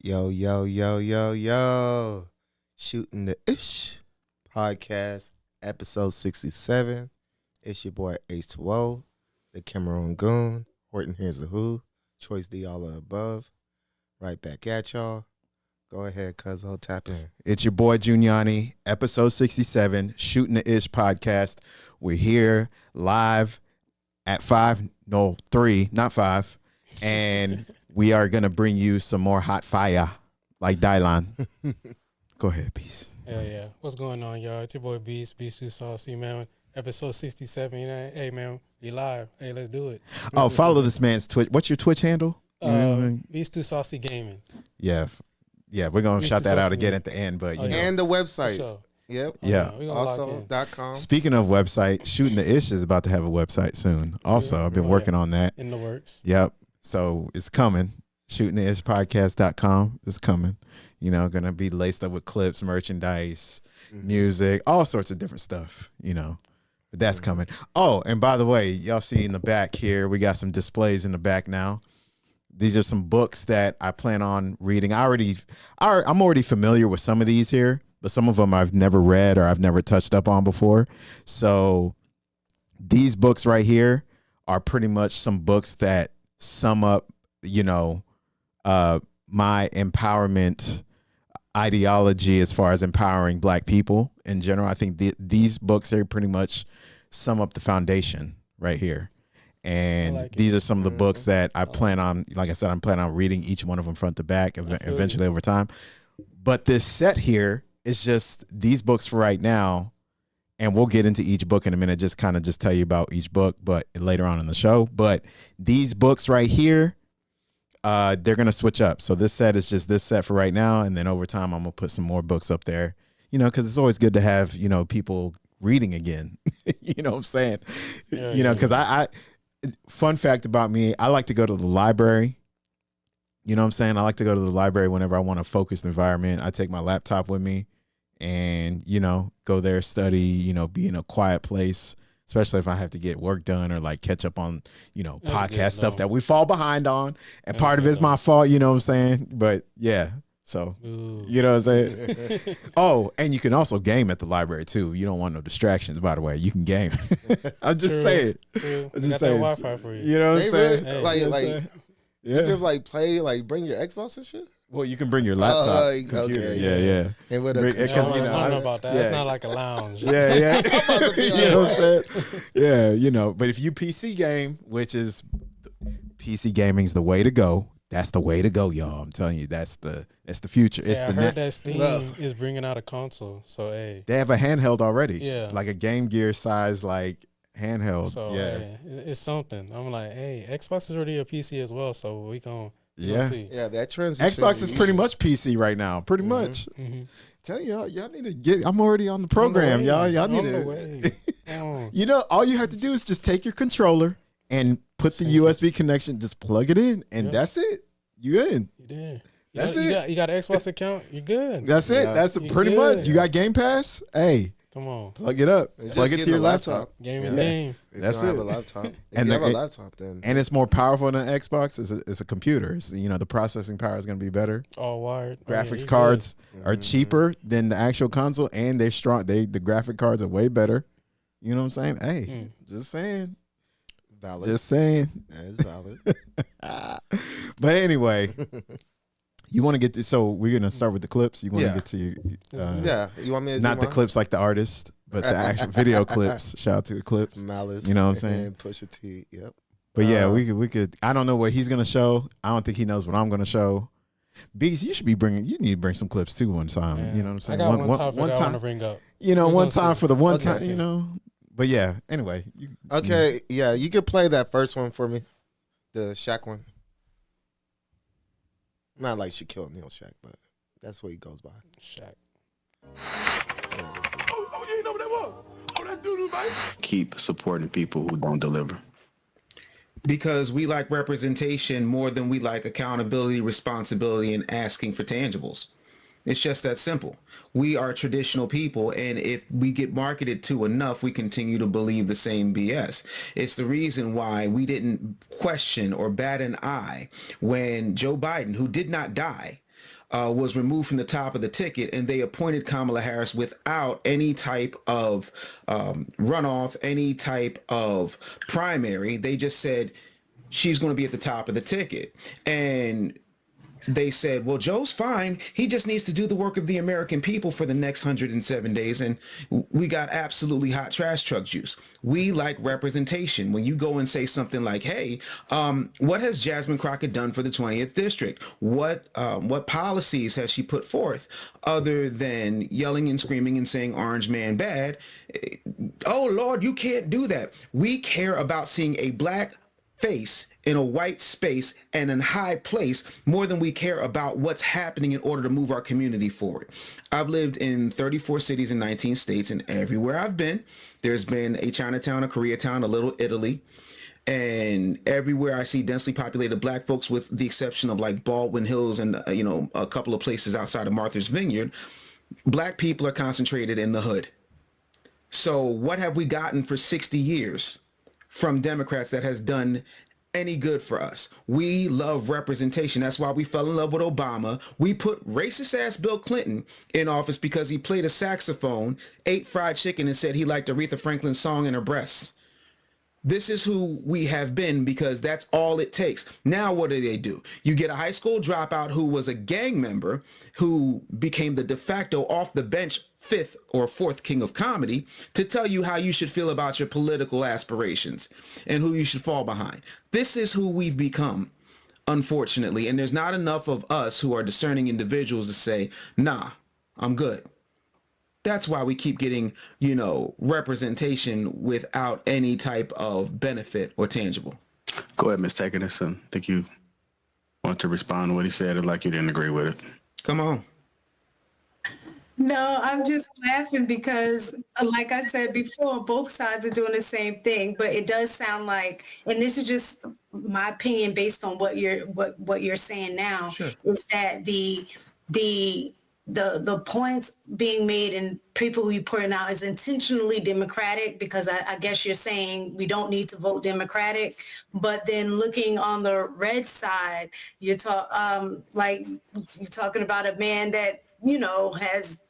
Yo, yo, yo, yo, yo. Shooting the Ish podcast, episode 67. It's your boy H2O, the Cameroon Goon. Horton Here's the Who. Choice D, all of the above. Right back at y'all. Go ahead, cuzzo, tap in. It's your boy Juniani, episode 67, Shooting the Ish podcast. We're here live at 3, not 5. And we are going to bring you some more hot fire like Dylan. Go ahead, peace. Hell yeah. What's going on, y'all? It's your boy Beast Too Saucy, man. Episode 67. You know, hey, man, we live. Hey, let's do it. Oh, follow this man's Twitch. What's your Twitch handle? Beast Too Saucy Gaming. Yeah, we're going to Beast shout Too that out Saucy again at the end, but you know. And the website. Sure. Yep. Yeah. We gonna Also, .com. Speaking of website, Shooting the Ish is about to have a website soon. Also, I've been working on that. In the works. Yep. So it's coming. ShootingTheIshPodcast.com is coming. You know, going to be laced up with clips, merchandise, music, all sorts of different stuff, you know. But that's coming. Oh, and by the way, y'all see in the back here, we got some displays in the back now. These are some books that I plan on reading. I'm already familiar with some of these here, but some of them I've never read or I've never touched up on before. So these books right here are pretty much some books that sum up, you know, my empowerment ideology as far as empowering Black people in general. I think these books are pretty much sum up the foundation right here. And these are some of the books that I plan on, like I said, I'm planning on reading each one of them front to back eventually over time. But this set here is just these books for right now. And we'll get into each book in a minute, just kind of just tell you about each book, but later on in the show. But these books right here, they're going to switch up. So this set is just this set for right now. And then over time, I'm going to put some more books up there, you know, because it's always good to have, you know, people reading again. You know what I'm saying? Yeah, you know, because fun fact about me, I like to go to the library. You know what I'm saying? I like to go to the library whenever I want a focused environment. I take my laptop with me and, you know, go there, study, you know, be in a quiet place, especially if I have to get work done or like catch up on, you know, podcast stuff that we fall behind on. And part of it's my fault, you know what I'm saying? But yeah. So, you know what I'm saying? Oh, and you can also game at the library too. You don't want no distractions, by the way. You can game. I'm just saying. I'm just saying. Wi-Fi for you. You know what I'm saying? Hey, you can like play, like bring your Xbox and shit. Well, you can bring your laptop. Okay. Yeah. And with Because you know, I don't know about that. It's not like a lounge. Yeah. You know what I'm saying? Yeah, you know. But if you PC game, which is PC gaming's the way to go. That's the way to go, y'all. I'm telling you, that's the future. It's I heard that Steam is bringing out a console. So hey, they have a handheld already. Yeah, like a Game Gear size like handheld. So yeah, hey, it's something. I'm like, hey, Xbox is already a PC as well, so we gonna see. Yeah, that transition. Xbox is pretty much PC right now, pretty much. Tell y'all need to get. I'm already on the program, y'all. Y'all need to. You know, all you have to do is just take your controller and put the USB connection, just plug it in, and that's it. You in. You did. That's it. You got an Xbox account, you're good. That's it. That's pretty much. You got Game Pass? Hey. Come on. Plug it up. Plug it to your laptop. Game is game. That's it. Have a laptop. If you have a laptop, then. And it's more powerful than Xbox. It's a computer. It's, you know, the processing power is going to be better. All wired. Graphics cards are cheaper than the actual console, and they're strong. The graphic cards are way better. You know what I'm saying? Hey, just saying. Valid. Just saying. It's valid. But anyway, you want to get to, so we're going to start with the clips. You want to get to you want me to not the clips like the artist, but the actual video clips. Shout out to the clips. Malice. You know what I'm saying? And Pusha T. Yep. But yeah, we could. I don't know what he's going to show. I don't think he knows what I'm going to show. Beast, you need to bring some clips too one time. Yeah. You know what I'm saying? I got one time I want to bring up. You know, one time for the one time, you know. But yeah, anyway. You could play that first one for me. The Shaq one. Not like Shaquille O'Neal Shaq, but that's what he goes by. Shaq. You ain't know what that was? Oh, that doo-doo, man. Keep supporting people who don't deliver. Because we like representation more than we like accountability, responsibility, and asking for tangibles. It's just that simple. We are traditional people, and if we get marketed to enough, we continue to believe the same BS. It's the reason why we didn't question or bat an eye when Joe Biden, who did not die, was removed from the top of the ticket, and they appointed Kamala Harris without any type of runoff, any type of primary. They just said she's going to be at the top of the ticket. And they said, well, Joe's fine. He just needs to do the work of the American people for the next 107 days. And we got absolutely hot trash truck juice. We like representation. When you go and say something like, hey, what has Jasmine Crockett done for the 20th district? What policies has she put forth other than yelling and screaming and saying orange man bad? Oh, Lord, you can't do that. We care about seeing a black face in a white space and in high place more than we care about what's happening in order to move our community forward. I've lived in 34 cities in 19 states, and everywhere I've been, there's been a Chinatown, a Koreatown, a Little Italy, and everywhere I see densely populated black folks, with the exception of like Baldwin Hills and a couple of places outside of Martha's Vineyard, black people are concentrated in the hood. So what have we gotten for 60 years from Democrats that has done any good for us? We love representation. That's why we fell in love with Obama. We put racist ass Bill Clinton in office because he played a saxophone, ate fried chicken, and said he liked Aretha Franklin's song in her breasts. This is who we have been, because that's all it takes. Now, what do? You get a high school dropout who was a gang member, who became the de facto off the bench fifth or fourth king of comedy, to tell you how you should feel about your political aspirations and who you should fall behind. This is who we've become, unfortunately. And there's not enough of us who are discerning individuals to say, nah, I'm good. That's why we keep getting, representation without any type of benefit or tangible. Go ahead, Ms. Takenison. I think you want to respond to what he said, like you didn't agree with it. Come on. No, I'm just laughing because, like I said before, both sides are doing the same thing. But it does sound like, and this is just my opinion based on what you're saying now, sure, is that the points being made and people who you putting out is intentionally Democratic, because I guess you're saying we don't need to vote Democratic. But then looking on the red side, you're talking about a man that has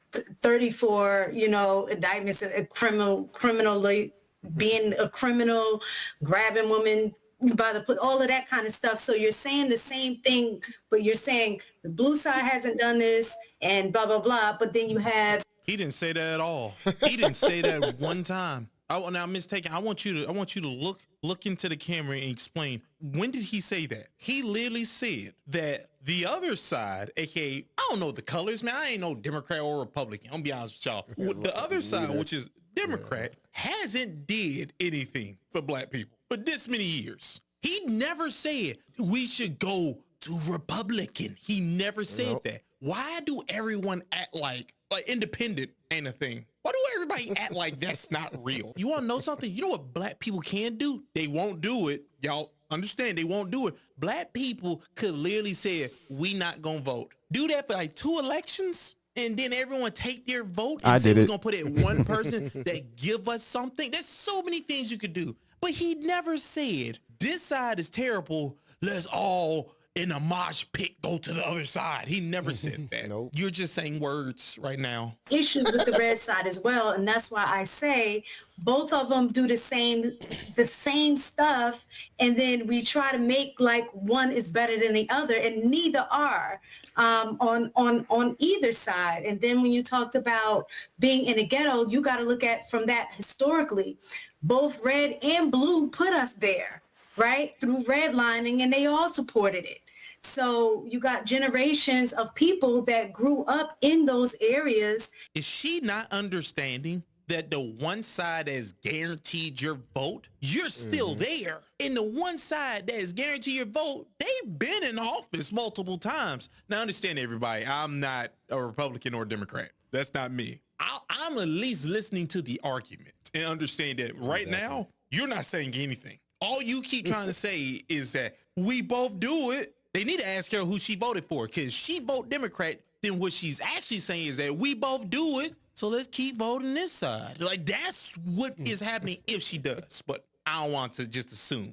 34 indictments, criminally being a criminal, grabbing women by the foot, all of that kind of stuff. So you're saying the same thing, but you're saying the blue side hasn't done this and blah blah blah. But then you have, he didn't say that at all. He didn't say that one time. Now, Ms. Taken, I want you to look into the camera and explain, when did he say that? He literally said that the other side, aka, I don't know the colors, man. I ain't no Democrat or Republican. I'm gonna be honest with y'all. The other side, which is Democrat, hasn't did anything for black people for this many years. He never said we should go to Republican. He never said that. Why do everyone act like independent ain't a thing? Why do everybody act like that's not real? You want to know something? You know what black people can do? They won't do it. Y'all understand? They won't do it. Black people could literally say, we not going to vote. Do that for like 2 elections, and then everyone take their vote and say we're going to put it one person that give us something. There's so many things you could do. But he never said, this side is terrible. Let's all in a mosh pit go to the other side. He never said that. Nope. You're just saying words right now. Issues with the red side as well, and that's why I say both of them do the same stuff, and then we try to make like one is better than the other, and neither are on either side. And then when you talked about being in a ghetto, you got to look at from that historically. Both red and blue put us there, right, through redlining, and they all supported it. So you got generations of people that grew up in those areas. Is she not understanding that the one side that is guaranteed your vote, you're still there? And the one side that is guaranteed your vote, they've been in office multiple times. Now understand, everybody, I'm not a Republican or Democrat. That's not me. I'm at least listening to the argument and understand that right now, you're not saying anything. All you keep trying to say is that we both do it. They need to ask her who she voted for, because she vote Democrat. Then what she's actually saying is that we both do it. So let's keep voting this side. Like, that's what is happening if she does. But I don't want to just assume.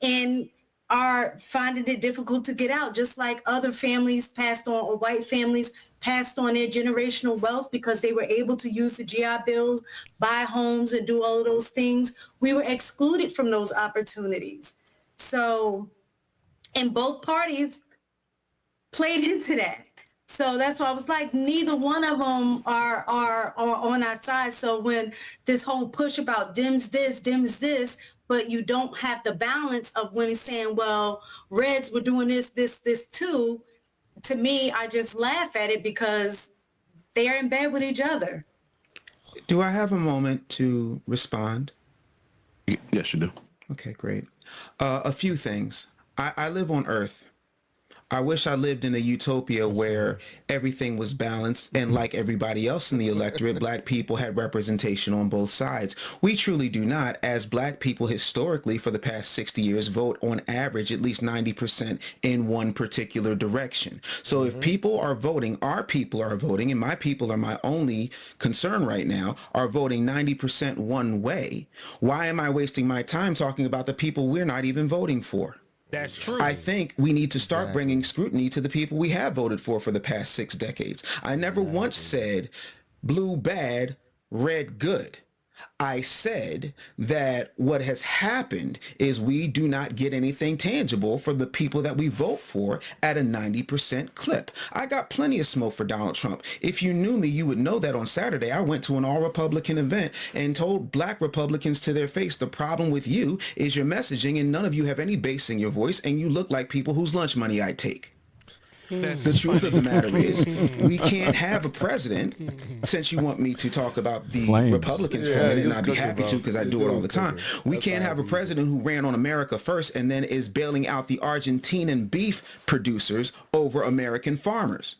And are finding it difficult to get out, just like other families passed on, or white families passed on their generational wealth because they were able to use the GI Bill, buy homes, and do all of those things. We were excluded from those opportunities. So, and both parties played into that. So that's why I was like, neither one of them are on our side. So when this whole push about Dems this, but you don't have the balance of when he's saying, well, Reds were doing this too. To me, I just laugh at it because they are in bed with each other. Do I have a moment to respond? Yes, you do. Okay, great. A few things. I live on Earth. I wish I lived in a utopia where everything was balanced and like everybody else in the electorate, black people had representation on both sides. We truly do not. As black people historically for the past 60 years vote on average at least 90% in one particular direction. So if people are voting, our people are voting, and my people are my only concern right now, are voting 90% one way, why am I wasting my time talking about the people we're not even voting for? That's true. I think we need to start bringing scrutiny to the people we have voted for the past 6 decades. I never once said blue bad, red good. I said that what has happened is we do not get anything tangible for the people that we vote for at a 90% clip. I got plenty of smoke for Donald Trump. If you knew me, you would know that on Saturday I went to an all-Republican event and told black Republicans to their face, the problem with you is your messaging and none of you have any bass in your voice and you look like people whose lunch money I'd take. The truth of the matter is, we can't have a president, since you want me to talk about the Flames. Republicans for a minute, and I'd be happy to because I do it all the time. We can't have a president who ran on America first and then is bailing out the Argentinian beef producers over American farmers.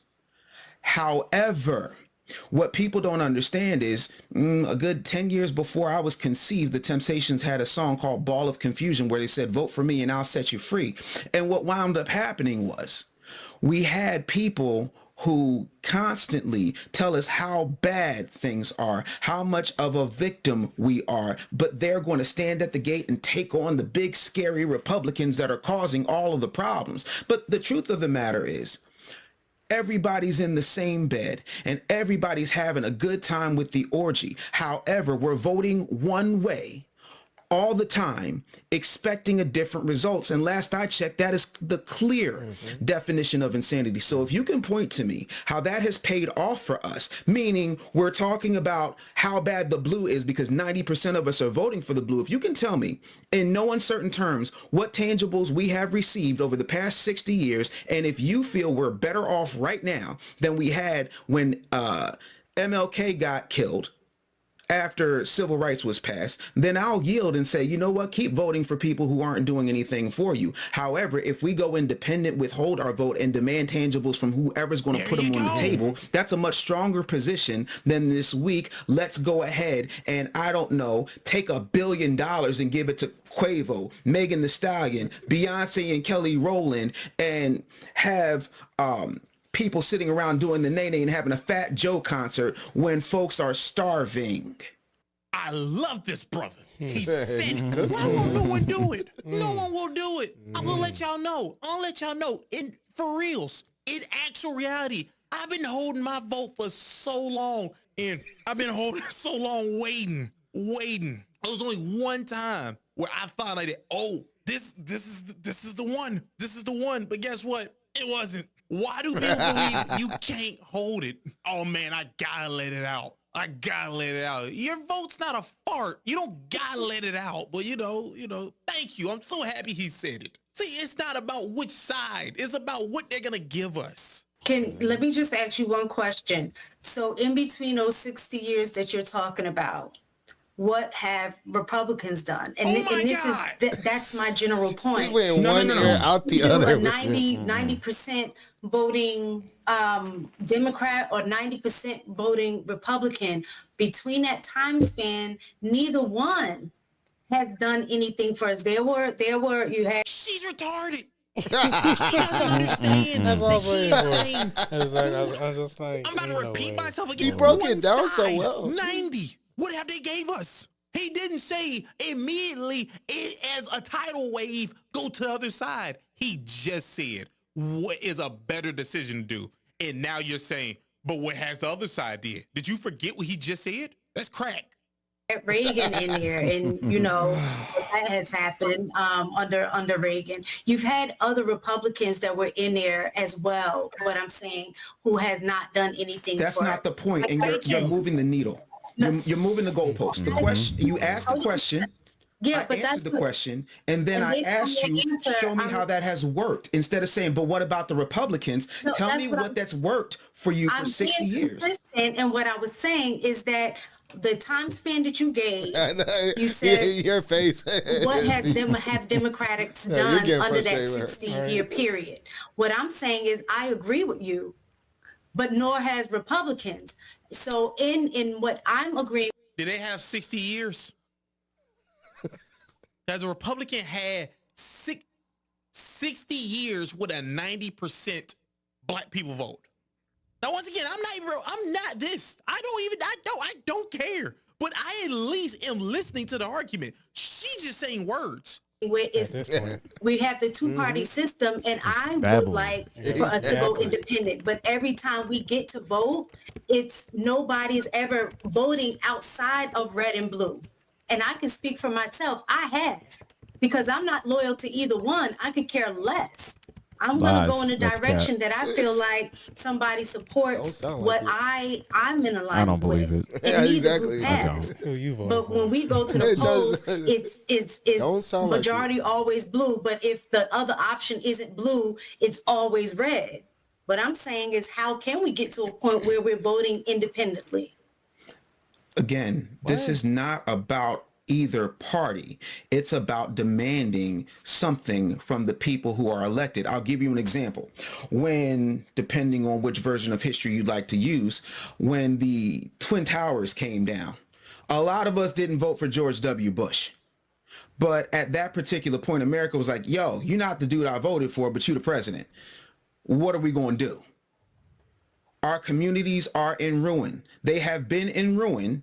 However, what people don't understand is a good 10 years before I was conceived, the Temptations had a song called Ball of Confusion where they said, vote for me and I'll set you free. And what wound up happening was, we had people who constantly tell us how bad things are, how much of a victim we are, but they're going to stand at the gate and take on the big, scary Republicans that are causing all of the problems. But the truth of the matter is, everybody's in the same bed and everybody's having a good time with the orgy. However, we're voting one way all the time, expecting a different results. And last I checked, that is the clear definition of insanity. So if you can point to me how that has paid off for us, meaning we're talking about how bad the blue is because 90% of us are voting for the blue. If you can tell me in no uncertain terms what tangibles we have received over the past 60 years, and if you feel we're better off right now than we had when MLK got killed, after civil rights was passed, then I'll yield and say, you know what, keep voting for people who aren't doing anything for you. However, if we go independent, withhold our vote, and demand tangibles from whoever's going to put them on the table, that's a much stronger position than this week. Let's go ahead and, I don't know, take $1 billion and give it to Quavo, Megan Thee Stallion, Beyonce and Kelly Rowland, and have people sitting around doing the nay-nay and having a Fat Joe concert when folks are starving. I love this brother. He said, why won't no one do it? No one will do it. I'm gonna let y'all know. I'll let y'all know. For reals, in actual reality, I've been holding my vote for so long, and I've been holding so long waiting. There was only one time where I thought like, oh, this is the one. This is the one. But guess what? It wasn't. Why do people believe you can't hold it? Oh man, I gotta let it out. Your vote's not a fart. You don't gotta let it out. But you know, thank you. I'm so happy he said it. See, it's not about which side. It's about what they're gonna give us. Let me just ask you one question. So in between those 60 years that you're talking about, what have Republicans done? And, that's my general point. We went one year out the other. 90% voting Democrat or 90% voting Republican. Between that time span, neither one has done anything for us. She's retarded. She doesn't understand. That's all saying. I was just like, I'm about to repeat myself again. He broke it down so well. 90. What have they gave us? He didn't say immediately as a tidal wave, go to the other side. He just said, what is a better decision to do? And now you're saying, but what has the other side did? Did you forget what he just said? That's crack. Reagan in here, and you know that has happened under Reagan. You've had other Republicans that were in there as well. What I'm saying, who has not done anything. That's for not us. the point, and you're moving the needle. You're moving the goalpost. The question you asked the question. Yeah, I but that's answered the question, and then I based on asked your you, answer, show me how that has worked, instead of saying, but what about the Republicans? No, Tell that's me what what that's worked for you for I'm 60 being years. consistent, and what I was saying is that the time span that you gave, I know. you said Your face. what have Democrats Yeah, done you're getting under that frustrated with her. 60-year period? What I'm saying is I agree with you, but nor has Republicans. So in what I'm agreeing. Did they have 60 years? Has a Republican had 60 years with a 90% black people vote? Now, once again, I'm not this. I don't care. But I at least am listening to the argument. She's just saying words. Where At this point. we have the two-party system, and I would babbling. like for us to go independent. But every time we get to vote, it's nobody's ever voting outside of red and blue. And I can speak for myself. I have, because I'm not loyal to either one. I could care less. I'm going to go in a That's direction that I feel like somebody supports Don't sound what like I'm in alignment I don't believe with. it. And Yeah, neither exactly. group I has. Who you voted But for? when we go to the It polls, doesn't- it's Don't sound like majority always blue. But if the other option isn't blue, it's always red. What I'm saying is, how can we get to a point where we're voting independently? Again, this is not about either party. It's about demanding something from the people who are elected. I'll give you an example. When, depending on which version of history you'd like to use, when the Twin Towers came down, a lot of us didn't vote for George W. Bush. But at that particular point, America was like, yo, you're not the dude I voted for, but you're the president. What are we going to do? Our communities are in ruin. They have been in ruin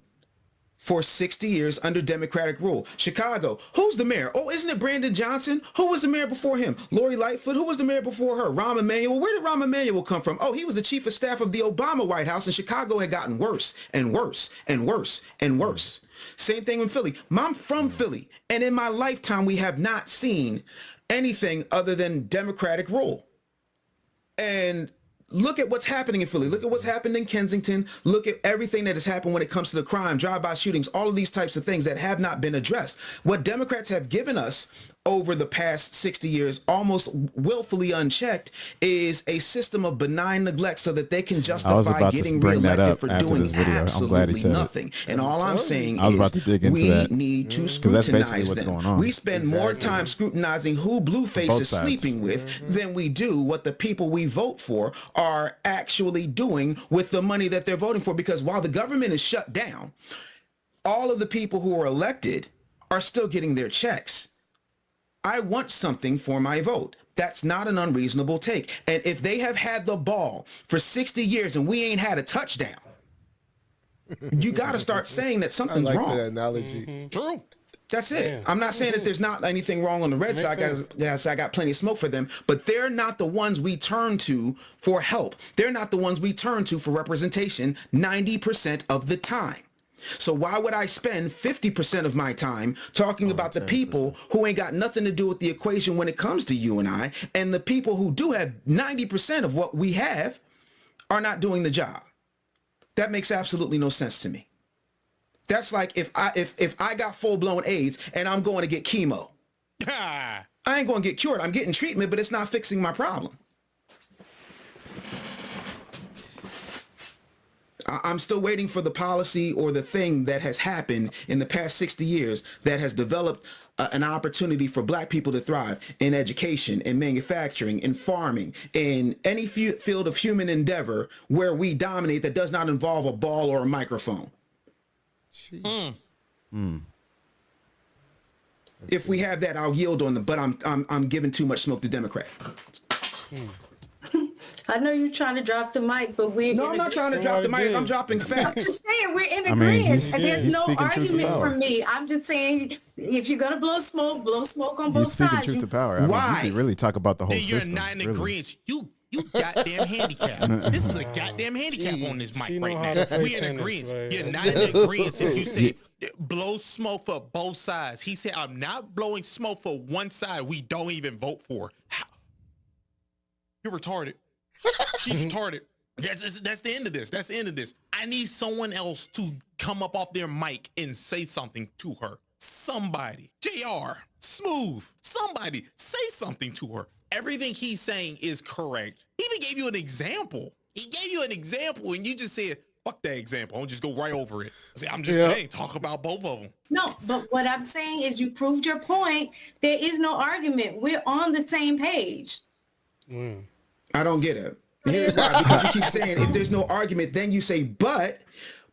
for 60 years under Democratic rule. Chicago, who's the mayor? Oh, isn't it Brandon Johnson? Who was the mayor before him? Lori Lightfoot, who was the mayor before her? Rahm Emanuel. Where did Rahm Emanuel come from? Oh, he was the chief of staff of the Obama White House, and Chicago had gotten worse and worse and worse and worse. Same thing in Philly. I'm from Philly, and in my lifetime, we have not seen anything other than Democratic rule. And look at what's happening in Philly. Look at what's happened in Kensington. Look at everything that has happened when it comes to the crime, drive-by shootings, all of these types of things that have not been addressed. What Democrats have given us over the past 60 years, almost willfully unchecked, is a system of benign neglect so that they can justify getting reelected for doing absolutely nothing. And all I'm saying is we need to scrutinize them. We spend more time scrutinizing who Blueface is sleeping with than we do what the people we vote for are actually doing with the money that they're voting for. Because while the government is shut down, all of the people who are elected are still getting their checks. I want something for my vote. That's not an unreasonable take. And if they have had the ball for 60 years and we ain't had a touchdown, you got to start saying that something's I like wrong. the analogy. True. That's it. Yeah. I'm not saying that there's not anything wrong on the red side. I got plenty of smoke for them, but they're not the ones we turn to for help. They're not the ones we turn to for representation 90% of the time. So why would I spend 50% of my time talking about the people who ain't got nothing to do with the equation when it comes to you and I, and the people who do have 90% of what we have are not doing the job? That makes absolutely no sense to me. That's like if I got full-blown AIDS and I'm going to get chemo. I ain't going to get cured. I'm getting treatment, but it's not fixing my problem. I'm still waiting for the policy or the thing that has happened in the past 60 years that has developed an opportunity for black people to thrive in education, in manufacturing, in farming, in any field of human endeavor where we dominate that does not involve a ball or a microphone. If we have that, I'll yield on them, but I'm giving too much smoke to Democrat. I know you're trying to drop the mic, but we're No, I'm not trying to drop the mic. I'm dropping I'm facts. just saying we're in I mean, agreement, he's- and there's he's no speaking truth to argument power. from me. I'm just saying if you're gonna blow smoke on He's both speaking sides. truth You- to power. I mean, Why? you could really talk about the whole Then you're system. not in really. agreement. You goddamn handicap. This is a goddamn handicap on this She mic know right how now. to play We in tennis, agreement. right? You're not in agreement if you say blow smoke for both sides. He said, I'm not blowing smoke for one side we don't even vote for. How? You're retarded. She's retarded. That's the end of this. That's the end of this. I need someone else to come up off their mic and say something to her. Somebody. JR. Smooth. Somebody say something to her. Everything he's saying is correct. He even gave you an example. He gave you an example and you just said, fuck that example. I'll just go right over it. I say, I'm just saying, talk about both of them. No, but what I'm saying is you proved your point. There is no argument. We're on the same page. I don't get it. Here's why. Because you keep saying if there's no argument, then you say, but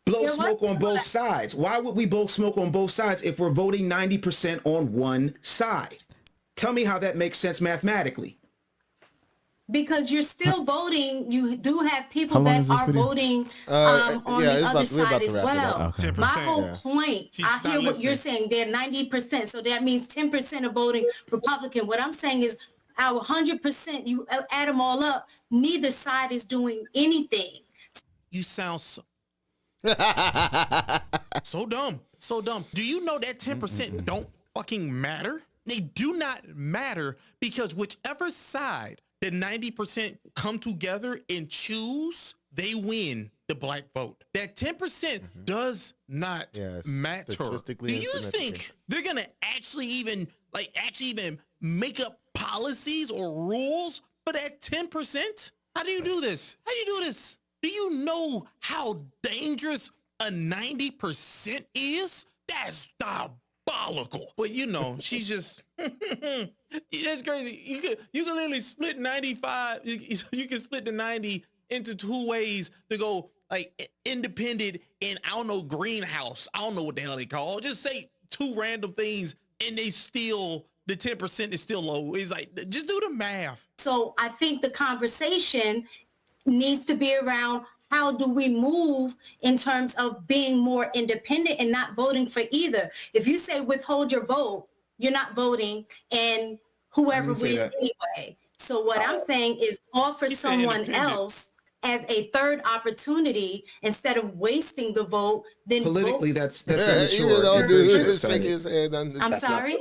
blow smoke on both sides. Why would we both smoke on both sides if we're voting 90% on one side? Tell me how that makes sense mathematically. Because you're still voting, you do have How people long that is this are video? voting yeah, on it's the about- other we're about side to as wrap it up. well. Okay. 10%. My whole point, She's I hear not what you're listening. saying, they're 90%, so that means 10% are voting Republican. What I'm saying is our 100%, you add them all up, neither side is doing anything. You sound so dumb. So dumb. Do you know that 10% don't fucking matter? They do not matter because whichever side the 90% come together and choose, they win the black vote. That 10% does not Yes, matter. statistically Do you insignificant. think they're gonna actually even make up policies or rules for that 10%? How do you do this? How do you do this? Do you know how dangerous a 90% is? That's diabolical. But you know, she's just that's crazy. You can literally split 95. You can split the 90 into two ways to go like independent and I don't know greenhouse. I don't know what the hell they call it. Just say two random things and they still the 10% is still low. It's like just do the math. So I think the conversation needs to be around how do we move in terms of being more independent and not voting for either. If you say withhold your vote, you're not voting and whoever didn't say wins that. anyway. So what I'm saying is offer You said someone independent. else as a third opportunity instead of wasting the vote, then Politically, vote. that's Even immature. though and dude very is shaking short-sighted. his head on the I'm sorry?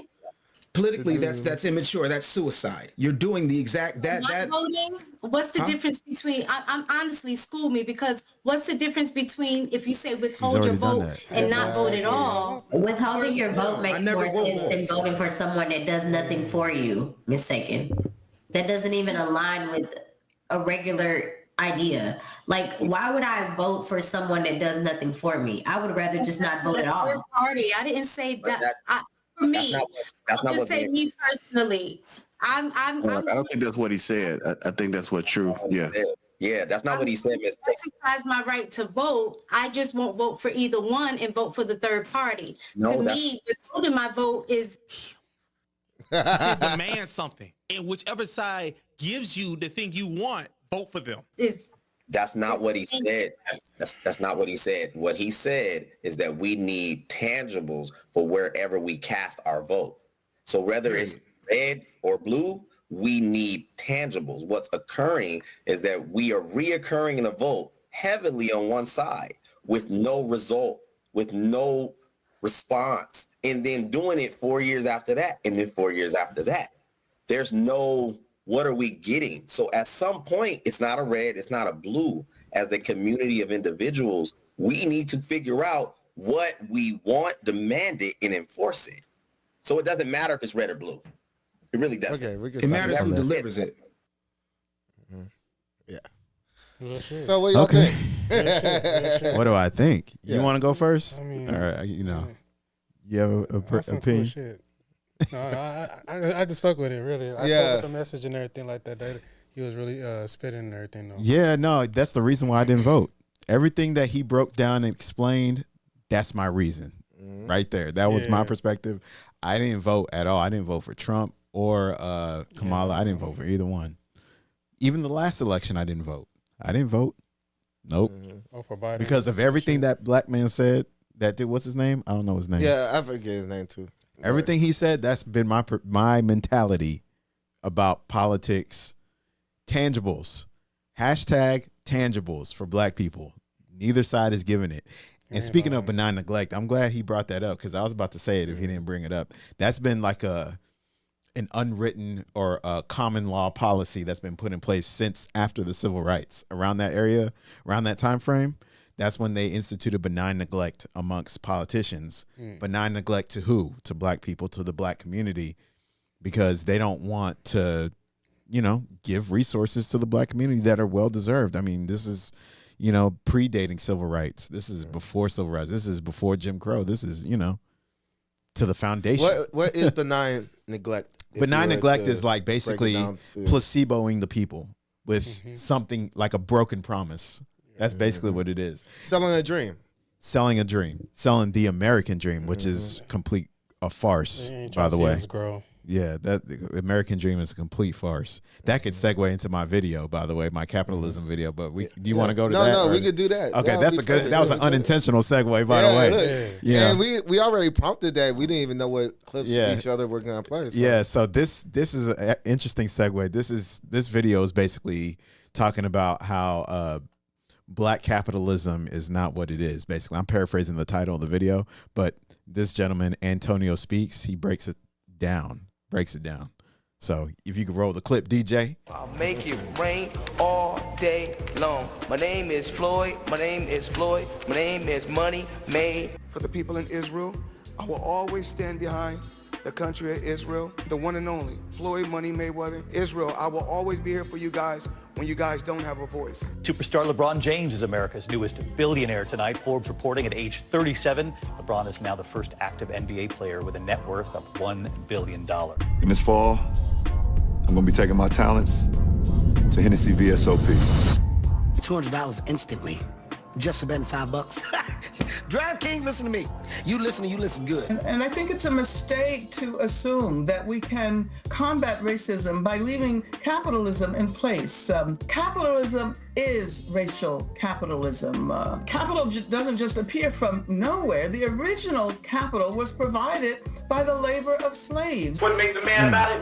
Politically, that's immature. That's suicide. You're doing the exact Not that. voting? What's the difference between, I'm honestly, school me, because what's the difference between if you say withhold your already done vote that. and not vote at all? Withholding your vote makes never more vote sense than once. voting for someone that does nothing for you, mistaken. That doesn't even align with a regular idea. Like, why would I vote for someone that does nothing for me? I would rather just not vote at Third all. party. I didn't say that. For me, That's not just what say me personally. I don't think that's what he said. I think that's what true. Yeah. Yeah, that's not what he said, Miss. Exercise my right to vote. I just won't vote for either one and vote for the third party. No, to that's- me, withholding my vote is Demand something. And whichever side gives you the thing you want, vote for them. That's not what he said. That's not what he said. What he said is that we need tangibles for wherever we cast our vote. So whether it's red or blue, we need tangibles. What's occurring is that we are reoccurring in a vote heavily on one side with no result, with no response, and then doing it 4 years after that, and then 4 years after that. There's no, what are we getting? So at some point, it's not a red, it's not a blue. As a community of individuals, we need to figure out what we want, demand it, and enforce it. So it doesn't matter if it's red or blue. It really doesn't. Okay, we can It stop matters it who from there. delivers it. Yeah. Real shit. So what y'all Okay. think? What do I think? Yeah. You want to go first? I mean, All right, you know, you have That's some opinion. cool shit. No, I just fuck with it really. I Yeah. fuck with the message and everything like that. He was really spitting and everything though. Yeah, no, that's the reason why I didn't vote. Everything that he broke down and explained, that's my reason right there. That was my Yeah. perspective. I didn't vote at all. I didn't vote for Trump or Kamala. I didn't vote for either one. Even the last election, I didn't vote. Nope. Oh, for Biden. Because of everything that black man said. That dude, what's his name? I don't know his name. Yeah, I forget his name too. Everything he said, that's been my mentality about politics. Tangibles. Hashtag tangibles for black people. Neither side is giving it. And speaking of benign neglect, I'm glad he brought that up because I was about to say it if he didn't bring it up. That's been like an unwritten or a common law policy that's been put in place since after the civil rights around that area, around that time frame. That's when they instituted benign neglect amongst politicians. Benign neglect to who? To black people, to the black community, because they don't want to, give resources to the black community that are well deserved. I mean, this is, predating civil rights. This is before civil rights. This is before Jim Crow. This is, to the foundation. What is benign neglect? Benign neglect is like basically placeboing the people with something like a broken promise. That's basically what it is. Selling a dream. Selling the American dream, which is a farce, by the way. Yeah, that the American dream is a complete farce. That could segue into my video, by the way, my capitalism video. But do you want to go to that? No, we could do that. Okay, that was an unintentional segue, by the way. Yeah, and we already prompted that. We didn't even know what clips each other were gonna play. So. Yeah, so this is an interesting segue. This video is basically talking about how black capitalism is not what it is. Basically, I'm paraphrasing the title of the video, but this gentleman, Antonio Speaks, he breaks it down. So if you could roll the clip, DJ. I'll make it rain all day long. My name is Floyd. My name is Money Made. For the people in Israel, I will always stand behind the country of Israel, the one and only Floyd Money Mayweather. Israel, I will always be here for you guys when you guys don't have a voice. Superstar LeBron James is America's newest billionaire tonight. Forbes reporting at age 37, LeBron is now the first active NBA player with a net worth of $1 billion. In this fall, I'm gonna be taking my talents to Hennessy VSOP. $200 instantly, just for betting $5. DraftKings, listen to me. You listen good. And I think it's a mistake to assume that we can combat racism by leaving capitalism in place. Capitalism is racial capitalism. Capital doesn't just appear from nowhere. The original capital was provided by the labor of slaves. What makes them mad about it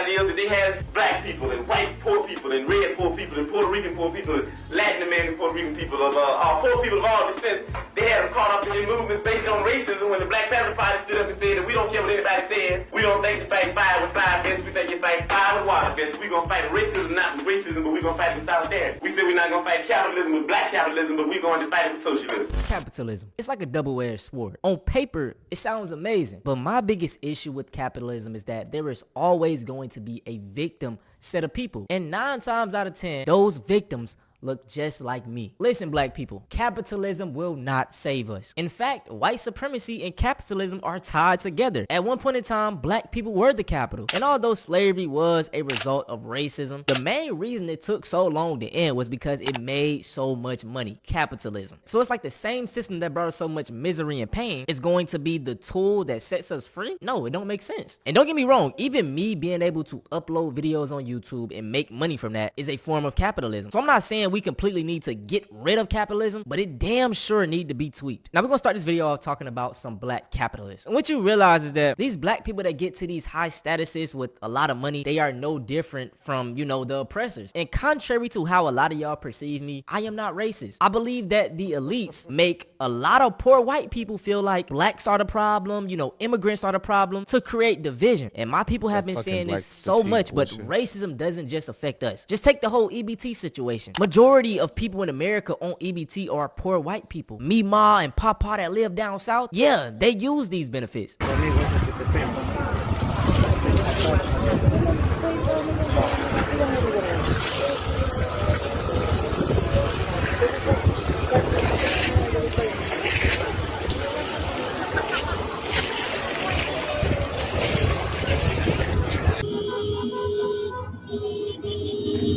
is that they had black people and white poor people and red poor people and Puerto Rican poor people and Latin American Puerto Rican people of poor people of all descent. They had them caught up in their movements based on racism when the Black Panther Party stood up and said that we don't care what anybody says. We don't think you fight fire with fire best. We think you fight fire with water best. We gonna fight racism, not with racism, but we gonna fight with solidarity. We said we're not gonna fight capitalism with black capitalism, but we're going to fight it with socialism. Capitalism. It's like a double-edged sword. On paper, it sounds amazing. But my biggest issue with capitalism is that there is always going to be a victim set of people. And 9 times out of 10, those victims look just like me. Listen, black people, capitalism will not save us. In fact, white supremacy and capitalism are tied together. At one point in time, black people were the capital. And although slavery was a result of racism, the main reason it took so long to end was because it made so much money. Capitalism. So it's like the same system that brought us so much misery and pain is going to be the tool that sets us free? No, it don't make sense. And don't get me wrong, even me being able to upload videos on YouTube and make money from that is a form of capitalism. So I'm not saying we completely need to get rid of capitalism, but it damn sure need to be tweaked. Now we're gonna start this video off talking about some black capitalists. And what you realize is that these black people that get to these high statuses with a lot of money, they are no different from, the oppressors. And contrary to how a lot of y'all perceive me, I am not racist. I believe that the elites make a lot of poor white people feel like blacks are the problem, immigrants are the problem, to create division. And my people have been saying this so much, but racism doesn't just affect us. Just take the whole EBT situation. Majority of people in America on EBT are poor white people. Me, ma, and papa that live down south, yeah, they use these benefits.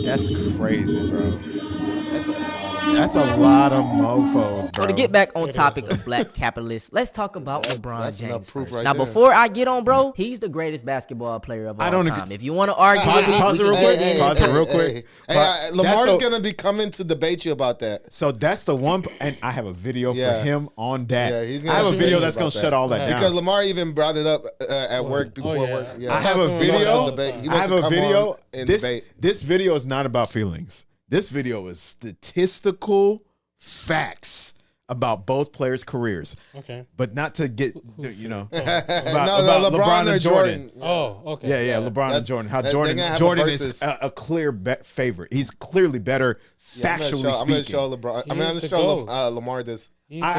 That's crazy, bro. That's a lot of mofos, bro. So to get back on topic of black capitalists, let's talk about LeBron that's enough James proof first. right Now, there. before I get on, bro, he's the greatest basketball player of all time. If you want to argue, pause it real quick. Pause it real quick. Lamar's gonna be coming to debate you about that. So that's the one, and I have a video for him on that. Yeah, he's I have a video that's gonna shut all that down because Lamar even brought it up at work before work. Yeah. I have a video. I have a video. This video is not about feelings. This video is statistical facts about both players' careers. Okay. But not to get, about LeBron and Jordan. Oh, okay. Yeah, LeBron and Jordan. How Jordan is a clear favorite. He's clearly better factually I'm going to speaking. show LeBron. I'm going to show Lamar this. I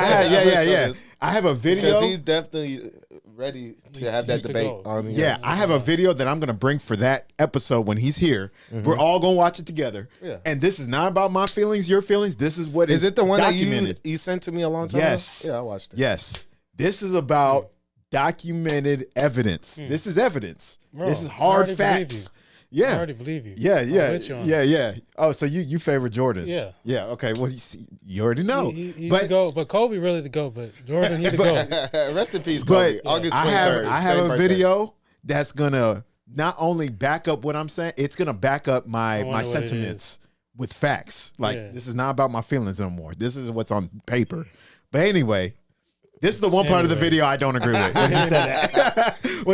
have a video. Because he's definitely ready to have that debate on the I have a video that I'm going to bring for that episode when he's here. Mm-hmm. We're all going to watch it together. Yeah. And this is not about my feelings, your feelings. This is what is it the one documented. that you sent to me a long time ago? Yeah, I watched it. Yes. This is about documented evidence. This is evidence. Bro, this is hard facts. Yeah, I already believe you. Yeah. Oh, so you favor Jordan? Yeah. Yeah. Okay. Well, you already know. He's the GOAT, but Kobe really the GOAT, but Jordan he the GOAT. Rest in peace, Kobe. August 23rd. I have a video that's gonna not only back up what I'm saying, it's gonna back up my sentiments with facts. Like this is not about my feelings anymore. This is what's on paper. But anyway. This is the one part of the video I don't agree with when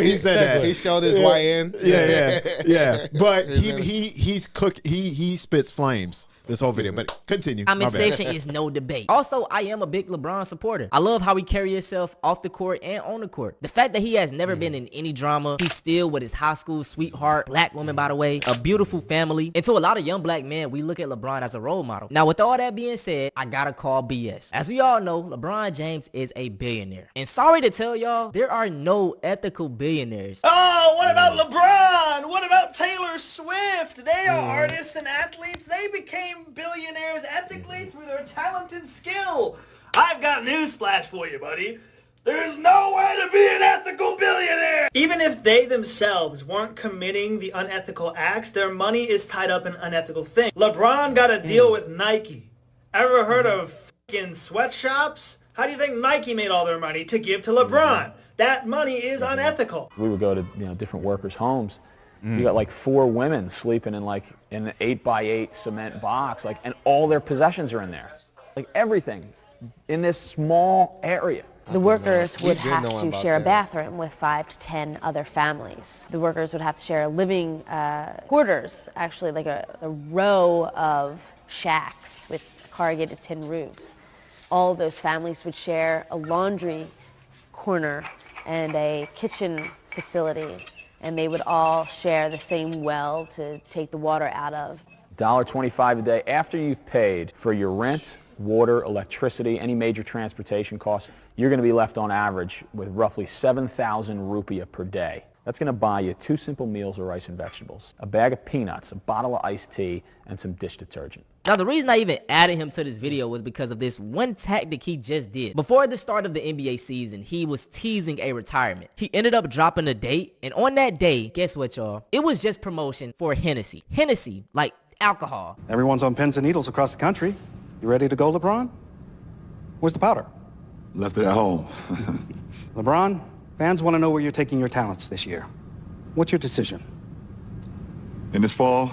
he said that. He showed his YN. Yeah. But he's cooked. He spits flames this whole video. But continue. Conversation is no debate. Also, I am a big LeBron supporter. I love how he carries himself off the court and on the court. The fact that he has never been in any drama, he's still with his high school sweetheart, black woman by the way, a beautiful family. And to a lot of young black men, we look at LeBron as a role model. Now, with all that being said, I gotta call BS. As we all know, LeBron James is a billionaire. And sorry to tell y'all, there are no ethical billionaires. Oh, what about LeBron? What about Taylor Swift? They are artists and athletes. They became billionaires ethically through their talent and skill. I've got news flash for you, buddy. There's no way to be an ethical billionaire. Even if they themselves weren't committing the unethical acts, their money is tied up in unethical things. LeBron got a deal with Nike. Ever heard of fucking sweatshops? How do you think Nike made all their money to give to LeBron? That money is unethical. We would go to different workers' homes. You got like 4 women sleeping in an 8x8 cement box, and all their possessions are in there, like everything, in this small area. The workers would have to share a bathroom with 5 to 10 other families. The workers would have to share living quarters, actually like a row of shacks with corrugated tin roofs. All those families would share a laundry corner and a kitchen facility, and they would all share the same well to take the water out of. $1.25 a day after you've paid for your rent, water, electricity, any major transportation costs, you're going to be left on average with roughly 7,000 rupiah per day. That's going to buy you 2 simple meals of rice and vegetables, a bag of peanuts, a bottle of iced tea, and some dish detergent. Now, the reason I even added him to this video was because of this one tactic he just did. Before the start of the NBA season, he was teasing a retirement. He ended up dropping a date, and on that day, guess what, y'all? It was just promotion for Hennessy. Hennessy, like alcohol. Everyone's on pins and needles across the country. You ready to go, LeBron? Where's the powder? Left it at home. LeBron, fans want to know where you're taking your talents this year. What's your decision? In this fall,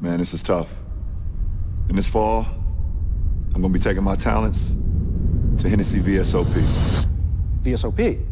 man, this is tough. In this fall, I'm gonna be taking my talents to Hennessy VSOP. VSOP?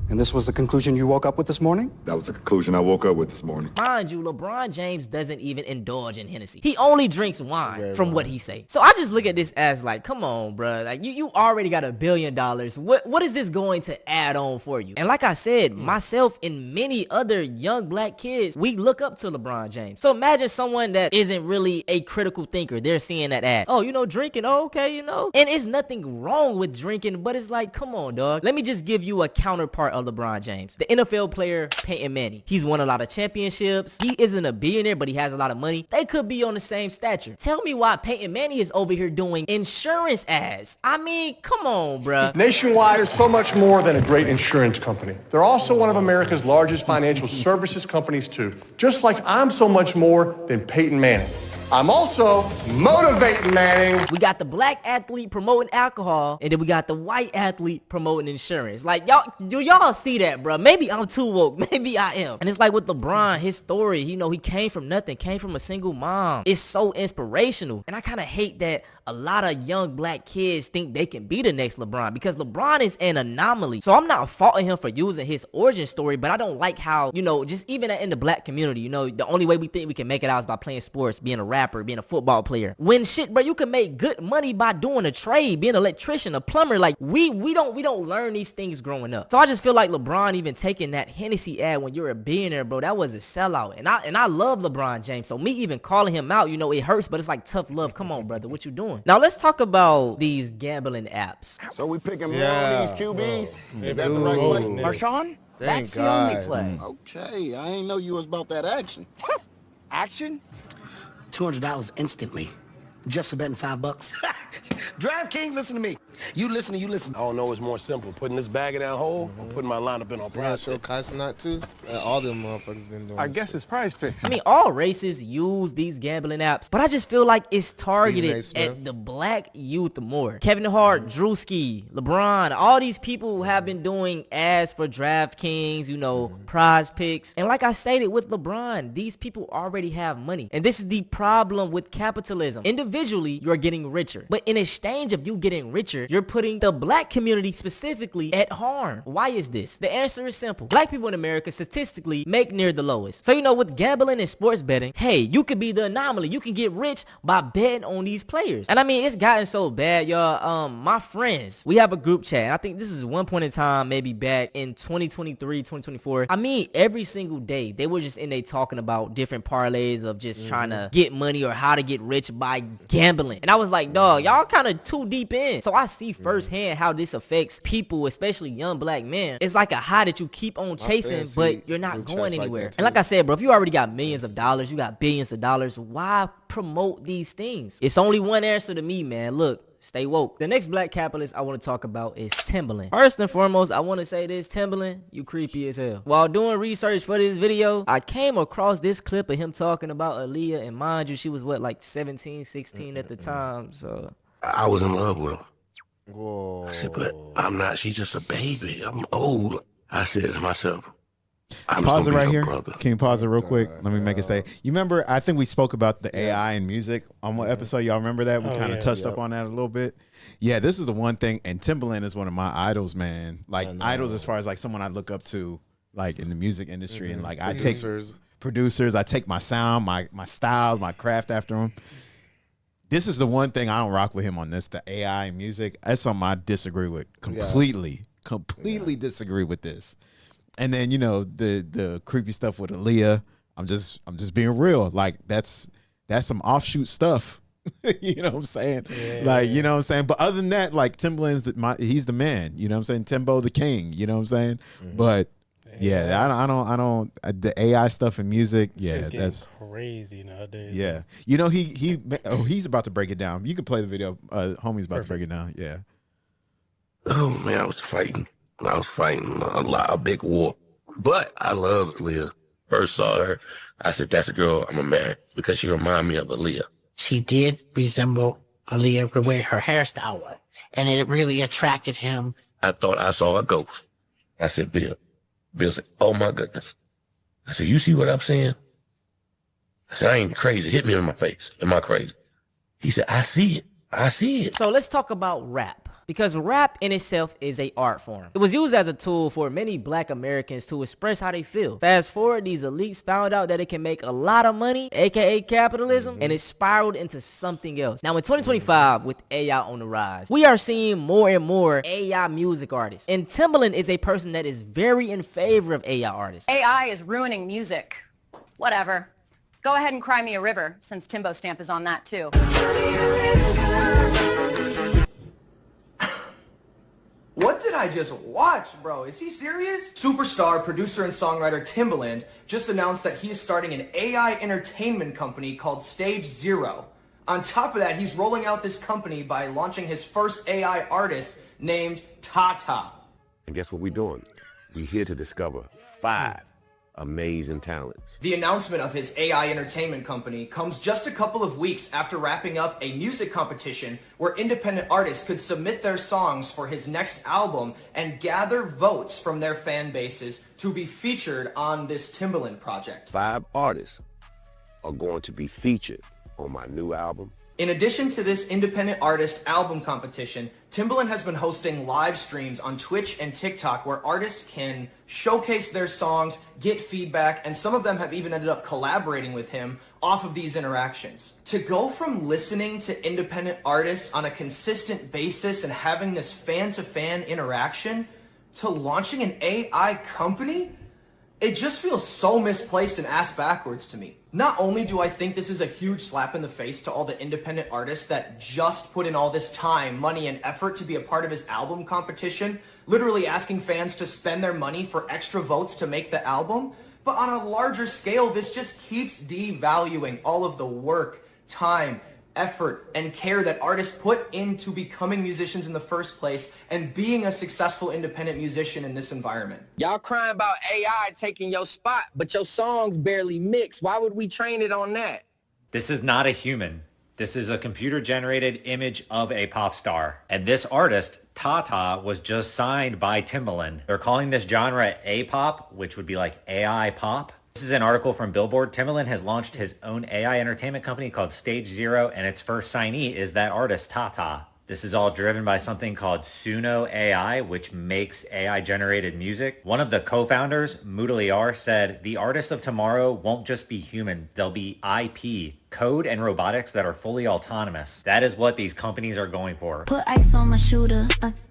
And this was the conclusion you woke up with this morning? That was the conclusion I woke up with this morning. Mind you, LeBron James doesn't even indulge in Hennessy. He only drinks wine, from what he say. So I just look at this as like, come on, bro. Like you already got $1 billion. What is this going to add on for you? And like I said, myself and many other young black kids, we look up to LeBron James. So imagine someone that isn't really a critical thinker. They're seeing that ad. Oh, drinking. Oh, okay, And it's nothing wrong with drinking, but it's like, come on, dog. Let me just give you a counterpart of LeBron James. The NFL player Peyton Manning. He's won a lot of championships. He isn't a billionaire, but he has a lot of money. They could be on the same stature. Tell me why Peyton Manning is over here doing insurance ads. I mean, come on, bruh. Nationwide is so much more than a great insurance company. They're also one of America's largest financial services companies too. Just like I'm so much more than Peyton Manning. I'm also motivating, Manning. We got the black athlete promoting alcohol, and then we got the white athlete promoting insurance. Like, y'all, do y'all see that, bro? Maybe I'm too woke. Maybe I am. And it's like with LeBron, his story, you know, he came from nothing, came from a single mom. It's so inspirational. And I kind of hate that a lot of young black kids think they can be the next LeBron, because LeBron is an anomaly. So I'm not faulting him for using his origin story, but I don't like how, you know, just even in the black community, you know, the only way we think we can make it out is by playing sports, being a rapper, being a football player. When shit, bro, you can make good money by doing a trade, being an electrician, a plumber. Like, we don't learn these things growing up. So I just feel like LeBron even taking that Hennessy ad when you're a billionaire, bro, that was a sellout. And I love LeBron James. So me even calling him out, you know, it hurts, but it's like tough love. Come on, brother, what you doing? Now let's talk about these gambling apps. So we picking more on these QBs? Is that the right play? Marshawn, that's the only play. Okay, I ain't know you was about that action. Action? $200 instantly. Just for betting $5. DraftKings, listen to me. You listen. I don't know, it's more simple. Putting this bag in that hole or putting my lineup in on practice. Show Casanat too. All them motherfuckers been doing. I guess it's Prize Picks. I mean, all races use these gambling apps, but I just feel like it's targeted at the black youth more. Kevin Hart, Drewski, LeBron, all these people have been doing ads for DraftKings, you know, Prize Picks. And like I stated with LeBron, these people already have money. And this is the problem with capitalism. Individually, you're getting richer. But in exchange of you getting richer, you're putting the black community specifically at harm. Why is this? The answer is simple. Black people in America statistically make near the lowest. So, you know, with gambling and sports betting, hey, you could be the anomaly. You can get rich by betting on these players. And I mean, it's gotten so bad, y'all. My friends, we have a group chat. And I think this is one point in time, maybe back in 2023, 2024. I mean, every single day, they were just in there talking about different parlays of just trying to get money or how to get rich by gambling. And I was like, dog, y'all kind of too deep in. So I see firsthand how this affects people, especially young black men. It's like a high that you keep on chasing, but you're not going anywhere. And like I said, bro, if you already got millions of dollars, you got billions of dollars, why promote these things? It's only one answer to me, man. Look, stay woke. The next black capitalist I want to talk about is Timbaland. First and foremost, I want to say this, Timbaland, you creepy as hell. While doing research for this video, I came across this clip of him talking about Aaliyah, and mind you, she was what, like 17, 16 at the time, so. I was in love with her. Whoa. I said, but I'm not. She's just a baby. I'm old. I said to myself, Pause it right here. Brother. Can you pause it real quick? Let me make it stay. You remember, I think we spoke about the AI and music on what episode? Y'all remember that? We kind of touched up on that a little bit. Yeah, this is the one thing. And Timbaland is one of my idols, man. Like, idols as far as like someone I look up to, like in the music industry. And like, producers. I take my sound, my style, my craft after them. This is the one thing I don't rock with him on this, the AI and music. That's something I disagree with completely. Completely disagree with this. And then, you know, the creepy stuff with Aaliyah. I'm just being real. Like, that's some offshoot stuff. You know what I'm saying? Yeah. Like, you know what I'm saying? But other than that, like, Timbaland's he's the man. You know what I'm saying? Timbo the king. You know what I'm saying? But yeah, I don't the AI stuff in music. Yeah, that's crazy nowadays. Yeah, you know he's about to break it down. You can play the video. Homie's about to break it down. Yeah. Oh man, I was fighting a big war. But I love Aaliyah. First saw her, I said, "That's a girl I'm gonna marry," because she reminded me of Aaliyah. She did resemble Aaliyah the way her hairstyle was, and it really attracted him. I thought I saw a ghost. I said, Bill. Bill said, "Oh my goodness." I said, "You see what I'm saying?" I said, "I ain't crazy. Hit me in my face. Am I crazy?" He said, "I see it. I see it." So let's talk about rap. Because rap in itself is an art form. It was used as a tool for many black Americans to express how they feel. Fast forward, these elites found out that it can make a lot of money, aka capitalism, and it spiraled into something else. Now in 2025, with AI on the rise, we are seeing more and more AI music artists. And Timbaland is a person that is very in favor of AI artists. AI is ruining music. Whatever. Go ahead and cry me a river, since Timbo Stamp is on that too. What did I just watch, bro? Is he serious? Superstar, producer, and songwriter Timbaland just announced that he is starting an AI entertainment company called Stage Zero. On top of that, he's rolling out this company by launching his first AI artist named Tata. And guess what we're doing? We're here to discover 5 amazing talents. The announcement of his AI entertainment company comes just a couple of weeks after wrapping up a music competition where independent artists could submit their songs for his next album and gather votes from their fan bases to be featured on this Timbaland project. 5 artists are going to be featured on my new album. In addition to this independent artist album competition, Timbaland has been hosting live streams on Twitch and TikTok where artists can showcase their songs, get feedback, and some of them have even ended up collaborating with him off of these interactions. To go from listening to independent artists on a consistent basis and having this fan-to-fan interaction to launching an AI company, it just feels so misplaced and ass backwards to me. Not only do I think this is a huge slap in the face to all the independent artists that just put in all this time, money, and effort to be a part of his album competition, literally asking fans to spend their money for extra votes to make the album, but on a larger scale, this just keeps devaluing all of the work, time, effort, and care that artists put into becoming musicians in the first place and being a successful independent musician in this environment. Y'all crying about AI taking your spot, but your songs barely mix. Why would we train it on that? This is not a human. This is a computer-generated image of a pop star. And this artist, Tata, was just signed by Timbaland. They're calling this genre A-pop, which would be like AI pop. This is an article from Billboard. Timbaland has launched his own AI entertainment company called Stage Zero, and its first signee is that artist, Tata. This is all driven by something called Suno AI, which makes AI-generated music. One of the co-founders, Mudaliar, said, "The artists of tomorrow won't just be human, they'll be IP, code and robotics that are fully autonomous." That is what these companies are going for. Put ice on my shooter.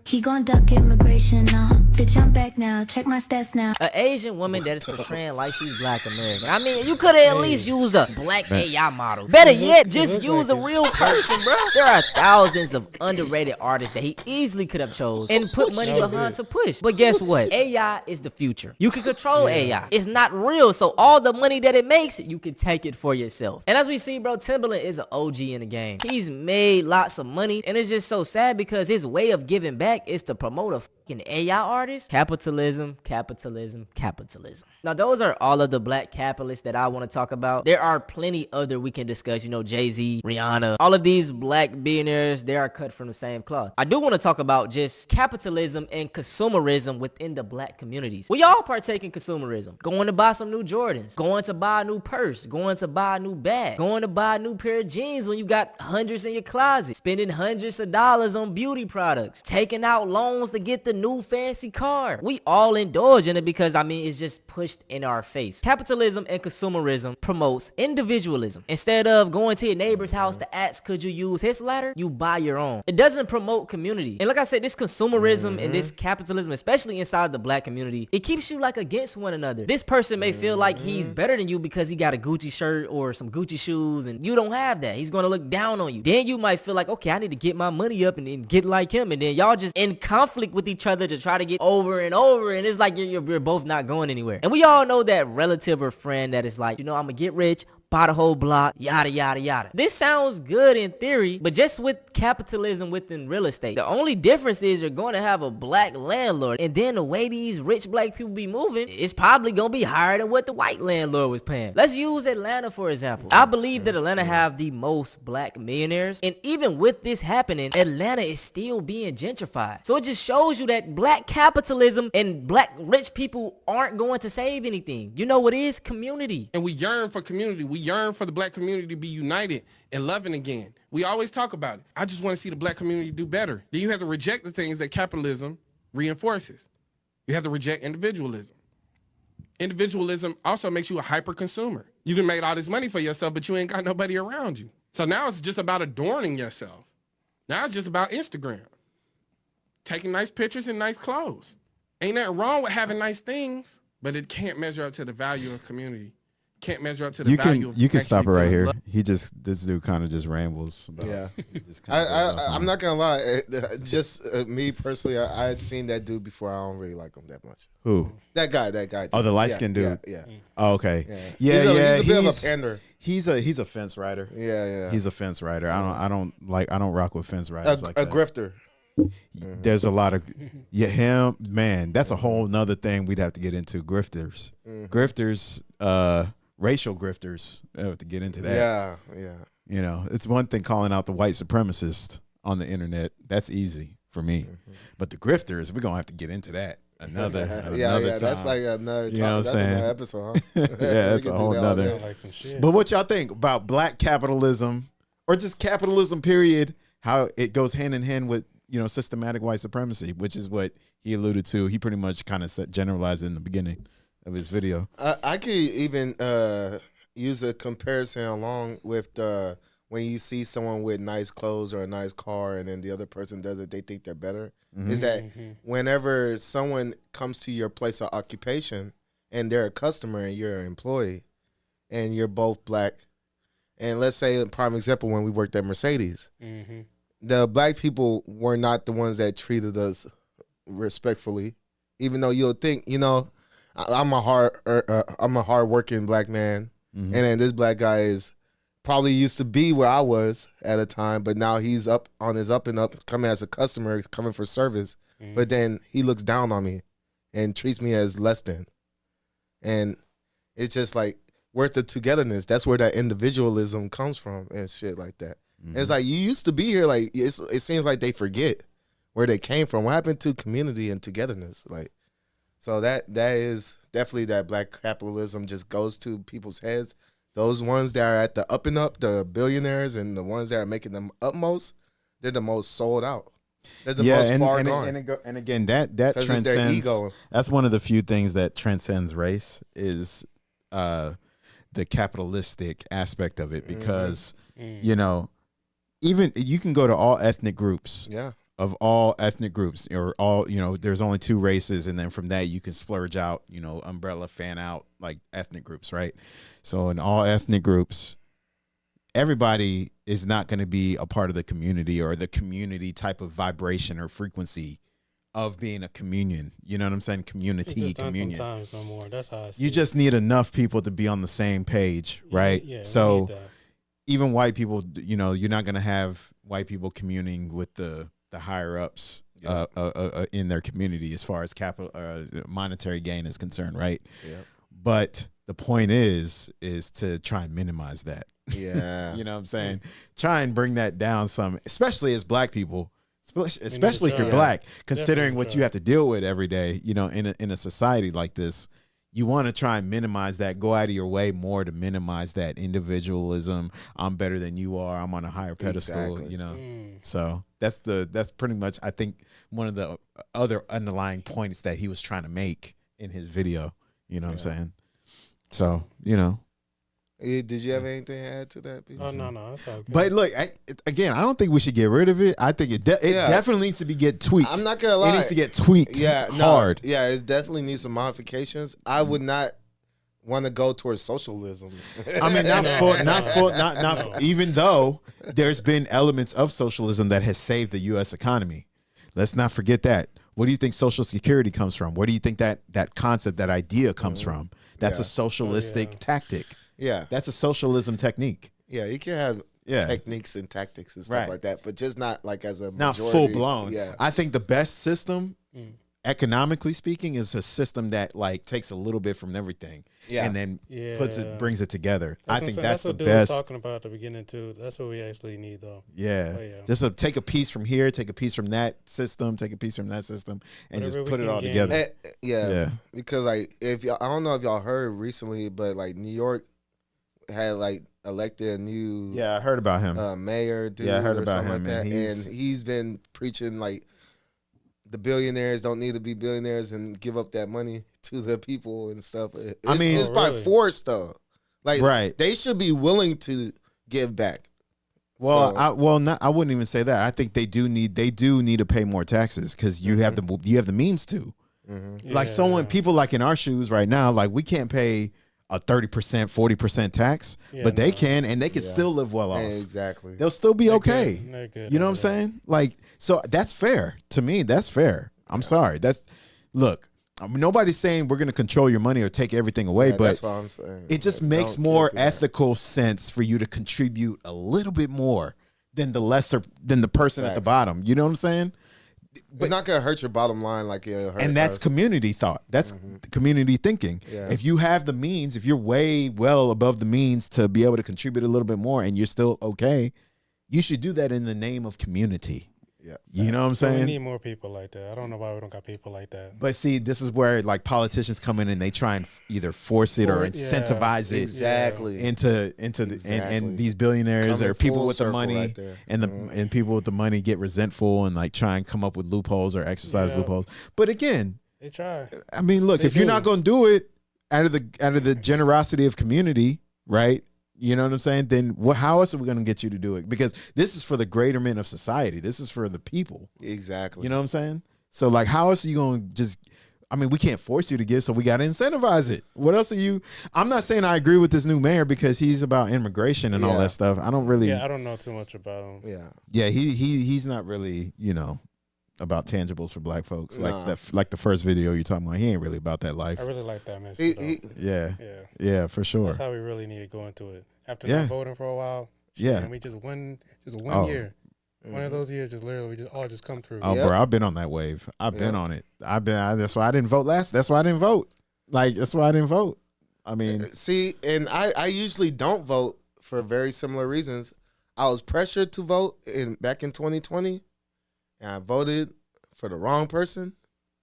He gon' duck immigration now. Bitch, I'm back now. Check my stats now. An Asian woman that is portraying like she's Black American. I mean, you could have at least used a Black AI model. Better yet, just use a real person, bro. There are thousands of underrated artists that he easily could have chose and put money behind to push. But guess what? AI is the future. You can control AI. It's not real, so all the money that it makes, you can take it for yourself. And as we see, bro, Timbaland is an OG in the game. He's made lots of money, and it's just so sad because his way of giving back is to promote a fucking AI artist. Capitalism, capitalism, capitalism. Now, those are all of the Black capitalists that I want to talk about. There are plenty other we can discuss, you know, Jay-Z, Rihanna, all of these Black billionaires, they are cut from the same cloth. I do want to talk about just capitalism and consumerism within the Black communities. We all partake in consumerism. Going to buy some new Jordans, going to buy a new purse, going to buy a new bag, going to buy a new pair of jeans when you got hundreds in your closet, spending hundreds of dollars on beauty products, taking out loans to get the new fancy car. We all indulge in it because, I mean, it's just pushed in our face. Capitalism and consumerism promotes individualism. Instead of going to your neighbor's house to ask, could you use his ladder? You buy your own. It doesn't promote community. And like I said, this consumerism and this capitalism, especially inside the Black community, it keeps you like against one another. This person may feel like he's better than you because he got a Gucci shirt or some Gucci shoes and you don't have that. He's going to look down on you. Then you might feel like, okay, I need to get my money up and then get like him. And then y'all just in conflict with each other to try to get over and over, and it's like you're both not going anywhere. And we all know that relative or friend that is like, you know, I'm gonna get rich, buy the whole block, yada, yada, yada. This sounds good in theory, but just with capitalism within real estate, the only difference is you're going to have a Black landlord, and then the way these rich Black people be moving, it's probably going to be higher than what the white landlord was paying. Let's use Atlanta, for example. I believe that Atlanta have the most Black millionaires, and even with this happening, Atlanta is still being gentrified. So it just shows you that Black capitalism and Black rich people aren't going to save anything. You know what is? Community. And we yearn for community. We yearn for the Black community to be united and loving again. We always talk about it. I just want to see the Black community do better. Then you have to reject the things that capitalism reinforces. You have to reject individualism. Individualism also makes you a hyper consumer. You done made all this money for yourself, but you ain't got nobody around you. So now it's just about adorning yourself. Now it's just about Instagram. Taking nice pictures and nice clothes. Ain't nothing wrong with having nice things, but it can't measure up to the value of community. Can't measure up to the value of you can stop it right here. This dude kind of just rambles about, yeah. Just I'm not gonna lie, just me personally, I had seen that dude before. I don't really like him that much. Who? That guy. Oh, the light-skinned dude. Yeah. Oh, okay. He's a bit of a pander. He's a fence rider. Yeah. He's a fence rider. I don't rock with fence riders like that. A grifter. there's a lot of him, man. That's a whole nother thing we'd have to get into. Grifters, racial grifters. I have to get into that. Yeah. You know, it's one thing calling out the white supremacist on the internet. That's easy for me. But the grifters, we're gonna have to get into that another time. That's like another You know what I'm saying? Another episode. Huh? Yeah, that's a whole nother. Like some shit. But what y'all think about black capitalism or just capitalism period, how it goes hand in hand with, you know, systematic white supremacy, which is what he alluded to. He pretty much kind of generalized in the beginning of his video. I could even use a comparison along with when you see someone with nice clothes or a nice car and then the other person does it, they think they're better. Is that whenever someone comes to your place of occupation and they're a customer and you're an employee and you're both black, and let's say a prime example when we worked at Mercedes, the black people were not the ones that treated us respectfully, even though you'll think, you know, I'm a hard working black man, and then this black guy is probably used to be where I was at a time, but now he's up on his up and up, coming as a customer, coming for service, but then he looks down on me and treats me as less than, and it's just like, where's the togetherness? That's where that individualism comes from and shit like that. It's like, you used to be here, like it seems like they forget where they came from. What happened to community and togetherness? Like, so that is definitely that black capitalism just goes to people's heads. Those ones that are at the up and up, the billionaires, and the ones that are making them utmost, they're the most sold out. They're the most far gone. And again, that transcends. Ego. That's one of the few things that transcends race is the capitalistic aspect of it, because you know, even you can go to all ethnic groups. Yeah. Of all ethnic groups, or all, you know, there's only 2 races, and then from that you can splurge out, you know, umbrella fan out like ethnic groups, right? So in all ethnic groups, everybody is not going to be a part of the community or the community type of vibration or frequency of being a communion. You know what I'm saying? Community, communion. Sometimes no more. That's how I see You just need enough people to be on the same page, right? Yeah, so even white people, you know, you're not going to have white people communing with the higher ups in their community as far as monetary gain is concerned, right? Yeah. But the point is to try and minimize that. Yeah. You know what I'm saying? Try and bring that down some, especially as black people, especially if you're black, considering what you have to deal with every day, you know, in a society like this. You want to try and minimize that, go out of your way more to minimize that individualism. I'm better than you are. I'm on a higher pedestal, Exactly. you know? So that's pretty much, I think, one of the other underlying points that he was trying to make in his video. You know what I'm saying? So, you know. Did you have anything to add to that? Oh, no, that's all good. But look, again, I don't think we should get rid of it. I think it definitely needs to get tweaked. I'm not gonna lie, it needs to get tweaked. Hard. Yeah, it definitely needs some modifications. I would not want to go towards socialism. I mean, not even though there's been elements of socialism that has saved the U.S. economy. Let's not forget that. What do you think Social Security comes from? Where do you think that concept, that idea comes from? That's a socialistic tactic. Yeah. That's a socialism technique. Yeah, you can have techniques and tactics and stuff like that, but just not like as a not majority. full blown. Yeah. I think the best system, economically speaking, is a system that like takes a little bit from everything, and then brings it together. I think that's the what best. Dude was talking about at the beginning too. That's what we actually need, though. Yeah, just take a piece from here, take a piece from that system, take a piece from that system, and Whatever just put it all gain. together. Yeah, because like if y'all, I don't know if y'all heard recently, but like New York had like elected a new I heard about him mayor dude I heard or about something him, like that, and he's been preaching like the billionaires don't need to be billionaires and give up that money to the people and stuff. It's by force though, like they should be willing to give back. Well, I wouldn't even say that. I think they do need to pay more taxes because you have the means to. Like people like in our shoes right now, like we can't pay a 30%, 40% tax, but they can, and they can still live well off. Exactly. They'll still be okay. Good. You know what I'm saying? Like, so that's fair. To me, that's fair. I'm sorry. Look, nobody's saying we're going to control your money or take everything away, but that's what I'm saying. It just makes more ethical sense for you to contribute a little bit more than the person at the bottom. You know what I'm saying? it's not gonna hurt your bottom line like it hurt and that's us. community thought. That's community thinking. Yeah. If you have the means, if you're way well above the means to be able to contribute a little bit more and you're still okay, you should do that in the name of community. Yeah. You know what I'm We saying? need more people like that. I don't know why we don't got people like that. But see, this is where like politicians come in and they try and either force it or incentivize it exactly into and these billionaires Coming or people full with the circle money right there. and and people with the money get resentful and like try and come up with loopholes or exercise loopholes. But again, They try. I mean, look, if you're not going to do it out of the generosity of community, right? You know what I'm saying? Then how else are we going to get you to do it? Because this is for the greaterment of society. This is for the people. Exactly. You know what I'm saying? So like, how else are you going to just? I mean, we can't force you to give, so we got to incentivize it. What else are you? I'm not saying I agree with this new mayor because he's about immigration and all that stuff. I don't really. Yeah, I don't know too much about him. Yeah, he's not really about tangibles for black folks like the first video you're talking about. He ain't really about that life. I really like that message. Yeah, for sure. That's how we really need to go into it. After Yeah. not voting for a while, and we just one year. One of those years, just literally, we just all just come through. Oh, bro, I've been on that wave. I've been on it. That's why I didn't vote last. That's why I didn't vote. Like, that's why I didn't vote. I mean, see, and I usually don't vote for very similar reasons. I was pressured to vote back in 2020, and I voted for the wrong person,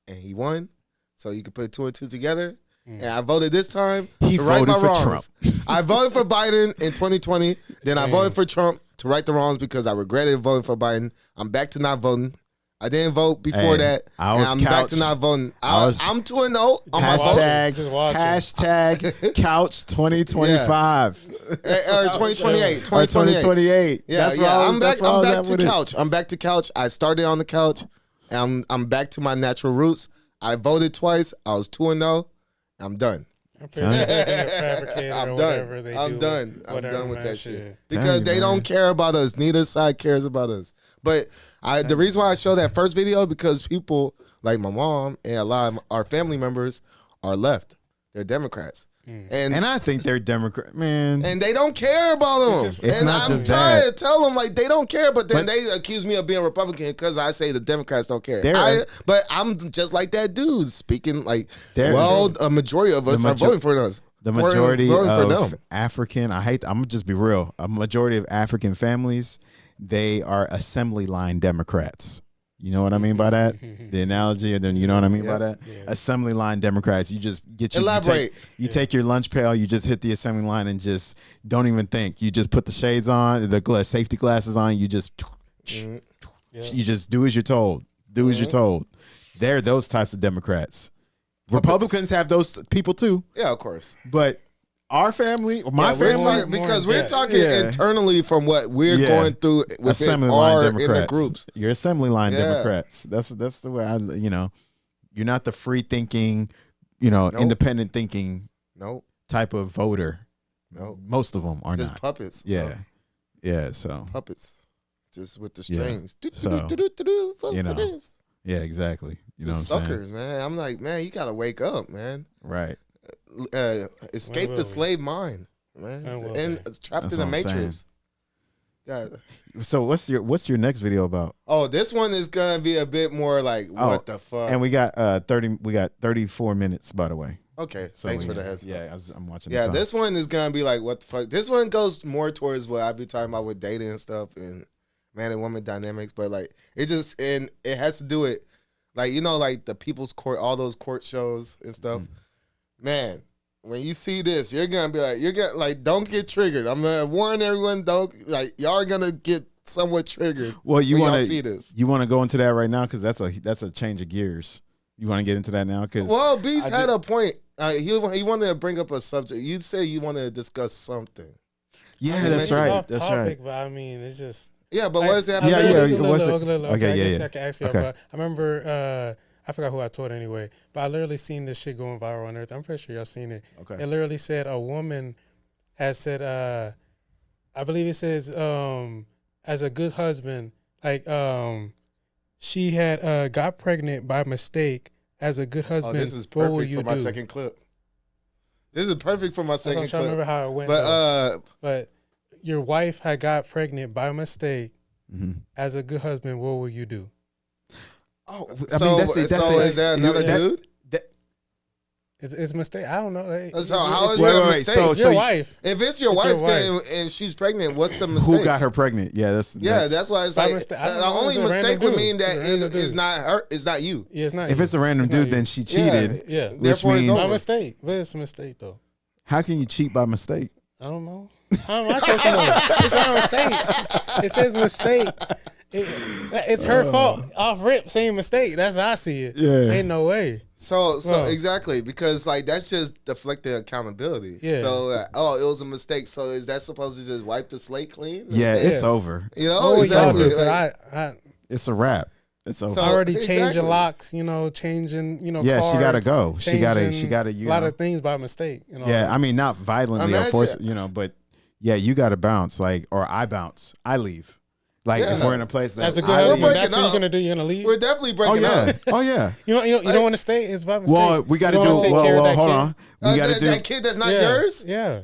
and he won. So you could put two and two together. And I voted this time He to right my voted for wrongs. Trump. I voted for Biden in 2020. Then I voted for Trump to right the wrongs because I regretted voting for Biden. I'm back to not voting. I didn't vote before that. And I'm back to not voting. I'm 2-0 on my votes. Hashtag couch 2025. Or 2028. 2028. Yeah, I'm back to couch. I'm back to couch. I started on the couch. And I'm back to my natural roots. I voted twice. I was 2-0. I'm done. I'm pretty sure they're being fabricated or whatever they do. I'm done. I'm Whatever, done with man, that shit. shit. Because they don't care about us. Neither side cares about us. But the reason why I show that first video because people like my mom and a lot of our family members are left. They're Democrats. And I think they're Democrat, man. And they don't care about them. It's and not I'm just trying that. to tell them like they don't care, but then they accuse me of being Republican because I say the Democrats don't care. But I'm just like that dude speaking like, a majority of us are voting for us. The majority of African, I'm gonna just be real. A majority of African families, they are assembly line Democrats. You know what I mean by that? The analogy, and then you know what I mean by that? Yeah. Assembly line Democrats. You just get you take your lunch pail, you just hit the assembly line and just don't even think. You just put the shades on, the safety glasses on, you just you just do as you're told. Do as you're told. They're those types of Democrats. Republicans have those people too. Yeah, of course. But our family, my family, because we're talking internally from what we're going through within assembly line our Democrats. in the groups. You're assembly line Democrats. That's the way you're not the free thinking, independent thinking type of voter. No, most of them are just not puppets. Yeah, yeah. So puppets, just with the strings. Yeah, exactly. You know, what I'm suckers, saying? Man. I'm like, man, you gotta wake up, man. Right. Escape the slave mind, man, and trapped in the matrix. Yeah. So what's your next video about? Oh, this one is gonna be a bit more like what the fuck. And we got 34 minutes, by the way. Okay, so thanks for the heads up. Yeah, I'm watching. Yeah, this one is gonna be like what the fuck. This one goes more towards what I be talking about with dating and stuff and man and woman dynamics, but like it has to do with like like the People's Court, all those court shows and stuff. Man, when you see this, you're gonna be like, don't get triggered. I'm gonna warn everyone, y'all are gonna get somewhat triggered. Well, you want to see this. You want to go into that right now because that's a change of gears. You want to get into that now? Well, Beast had a point. He wanted to bring up a subject. You'd say you want to discuss something. Yeah, that's right. Off that's topic, right. But I mean, it's just but what is that? Okay, I can ask you. I remember. I forgot who I told anyway, but I literally seen this shit going viral on Earth. I'm pretty sure y'all seen it. Okay. It literally said a woman has said, I believe it says, as a good husband, like she had got pregnant by mistake. As a good husband, this is what will perfect you for my do? second clip. This is perfect for my second I'm trying clip. to remember how it went. But your wife had got pregnant by mistake. As a good husband, what will you do? Oh, I mean, that's it. So is there another dude? It's a mistake. I don't know. So how is it a mistake? It's your wife. If it's your wife, then and she's pregnant, what's the mistake? Who got her pregnant? Yeah, that's why it's like the only mistake would mean that is not her. It's not you. Yeah, it's not. If you. it's a random dude, then she cheated. Yeah. Therefore, it's not a mistake. But it's a mistake though. How can you cheat by mistake? I don't know. How am I supposed to know? It's not a mistake. It says mistake. It's her fault. Off rip, same mistake. That's how I see it. Yeah. Ain't no way. So exactly, because like that's just deflecting accountability. Yeah. So it was a mistake. So is that supposed to just wipe the slate clean? Yeah, it's over. You know, exactly. It's a wrap. It's over. So already changing locks, changing, Yeah, cars, she gotta go. She gotta. A lot of things by mistake. Yeah, I mean, not violently or force, but yeah, you gotta bounce. Like, or I bounce. I leave. Like if we're in a place that's a good husband. That's what you're gonna do. You're gonna leave. We're definitely breaking up. Oh yeah. You don't want to stay. It's by mistake. Well, we got to do. Well, hold on. We got to do that kid that's not yours. Yeah.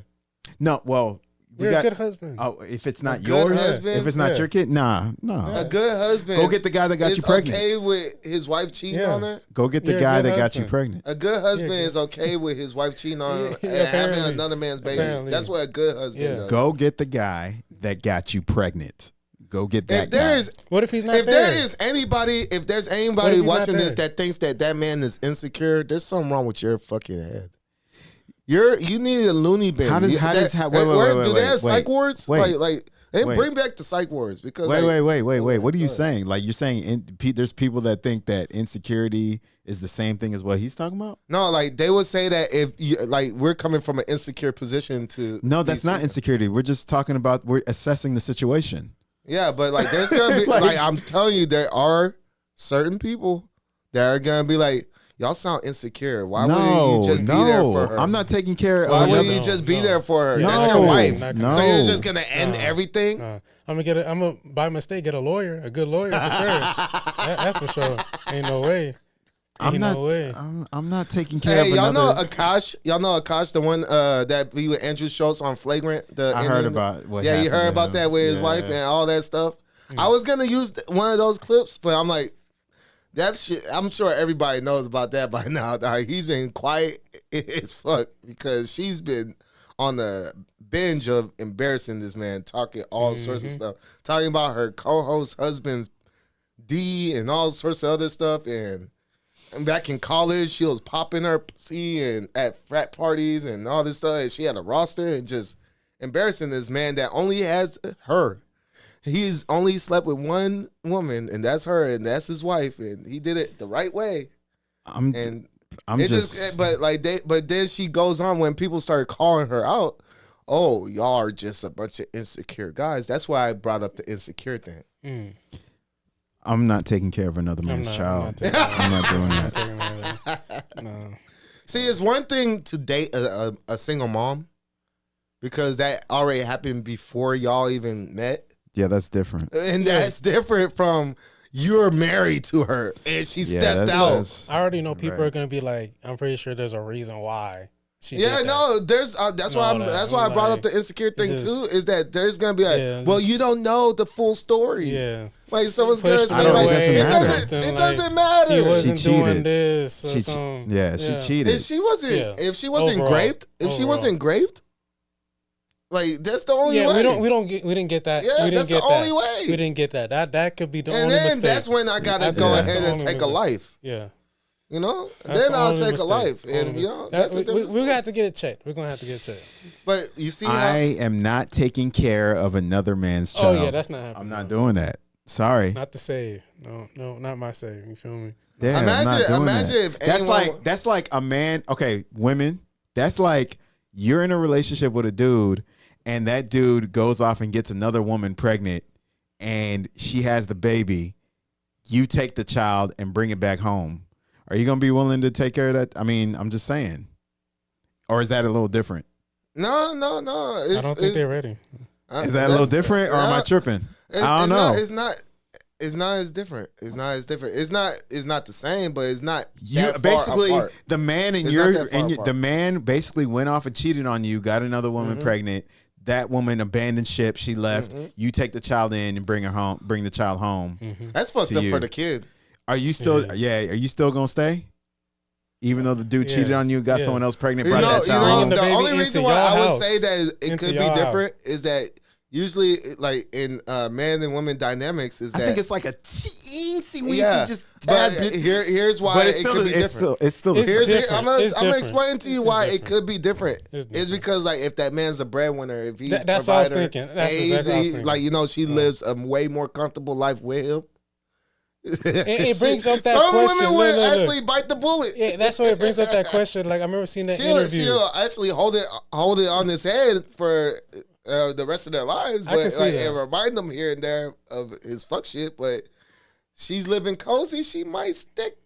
No, well, you're a good husband. Oh, if it's not yours, if it's not your kid, nah. A good husband. Go get the guy that got you pregnant. Okay with his wife cheating on her. Go get the guy that got you pregnant. A good husband is okay with his wife cheating on her and having another man's baby. Apparently. That's what a good husband does. Go get the guy that got you pregnant. Go get that guy. What if he's not if there? If there's anybody watching this that thinks that man is insecure, there's something wrong with your fucking head. You need a loony bin. Wait, do they have psych wards? Like bring back the psych wards because wait. What are you saying? Like you're saying there's people that think that insecurity is the same thing as what he's talking about? No, like they would say that if you like we're coming from an insecure position to no, that's not insecurity. We're just talking about we're assessing the situation. Yeah, but like there's gonna be like I'm telling you, there are certain people that are gonna be like, y'all sound insecure. Why would you just be there for her? I'm not taking care of Why would you just be there for her? That's your wife. So you're just gonna end everything? I'm gonna by mistake get a lawyer, a good lawyer for sure. That's for sure. Ain't no way. I'm not taking care of y'all another. know Akash? Y'all know Akash, the one that be with Andrew Schultz on Flagrant? I heard about what happened you heard to about him. that with his wife and all that stuff. I was gonna use one of those clips, but I'm like, that shit. I'm sure everybody knows about that by now. He's been quiet as fuck because she's been on the binge of embarrassing this man, talking all sorts of stuff, talking about her co-host husband's D and all sorts of other stuff and back in college, she was popping her pussy and at frat parties and all this stuff. And she had a roster and just embarrassing this man that only has her. He's only slept with one woman, and that's her, and that's his wife, and he did it the right way. I'm just but then she goes on when people start calling her out. Oh, y'all are just a bunch of insecure guys. That's why I brought up the insecure thing. I'm not taking care of another man's child. I'm not doing that. No. See, it's one thing to date a single mom because that already happened before y'all even met. Yeah, that's different. And that's different from you're married to her and she stepped out. I already know people are going to be like, I'm pretty sure there's a reason why. There's that's why I brought up the insecure thing too. Is that there's gonna be like, well, you don't know the full story. Yeah, like someone's gonna say, like, it doesn't matter. He wasn't doing this. She cheated. If she wasn't raped, she wasn't raped, like that's the only way. We didn't get that. Yeah, that's the only way. We didn't get that. That could be the only mistake. And mistake. then that's when I gotta go ahead and take a life. Yeah. You know, then I'll take a life, and we have to get it checked. We're gonna have to get it checked. But you see, I am not taking care of another man's child. Oh yeah, that's not happening. I'm not doing that. Sorry, not the save. No, not my save. You feel me? Yeah, imagine if that's like a man. Okay, women. That's like you're in a relationship with a dude, and that dude goes off and gets another woman pregnant, and she has the baby. You take the child and bring it back home. Are you gonna be willing to take care of that? I mean, I'm just saying. Or is that a little different? No. I don't think they're ready. Is that a little different, or am I tripping? I don't know. It's not as different. It's not as different. It's not the same, but it's not. Basically, the man the man basically went off and cheated on you, got another woman pregnant. That woman abandoned ship. She left. You take the child in and bring the child home. That's fucked up for the kid. Are you still? Yeah. Are you still gonna stay? Even though the dude cheated on you, got someone else pregnant, brought that child home. The only reason why I would say that it Into could be your different is that usually, like in man and woman dynamics, is that I think it's like a teensy weensy just but tad bit. here's why But it could be different. It's still the same. I'm gonna explain to you why it could be different. It's because like if that man's a breadwinner, if he's that's what I was thinking. That's exactly what I was thinking. Like, you know, she lives a way more comfortable life with him. It brings up that Some question. women would Look. actually bite the bullet. Yeah, that's why it brings up that question. Like I remember seeing that interview. She'll actually hold it on his head for the rest of their lives, I can but see like that. and remind them here and there of his fuck shit. But she's living cozy. She might stick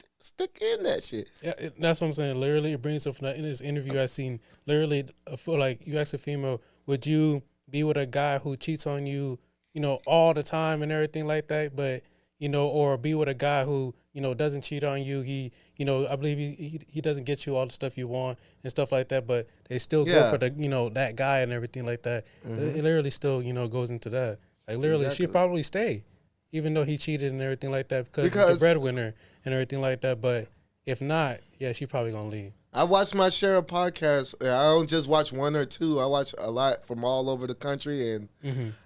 in that shit. Yeah, that's what I'm saying. Literally, it brings up in this interview I seen. Literally, for like you ask a female, would you be with a guy who cheats on you, you know, all the time and everything like that? But you know, or be with a guy who, you know, doesn't cheat on you. He, you know, I believe he doesn't get you all the stuff you want and stuff like that, but they still go for the, you know, that guy and everything like that. It literally still, you know, goes into that. Like literally, she'd probably stay, even though he cheated and everything like that because he's the breadwinner and everything like that. But if not, yeah, she probably gonna leave. I watch my share of podcasts. I don't just watch one or two. I watch a lot from all over the country, and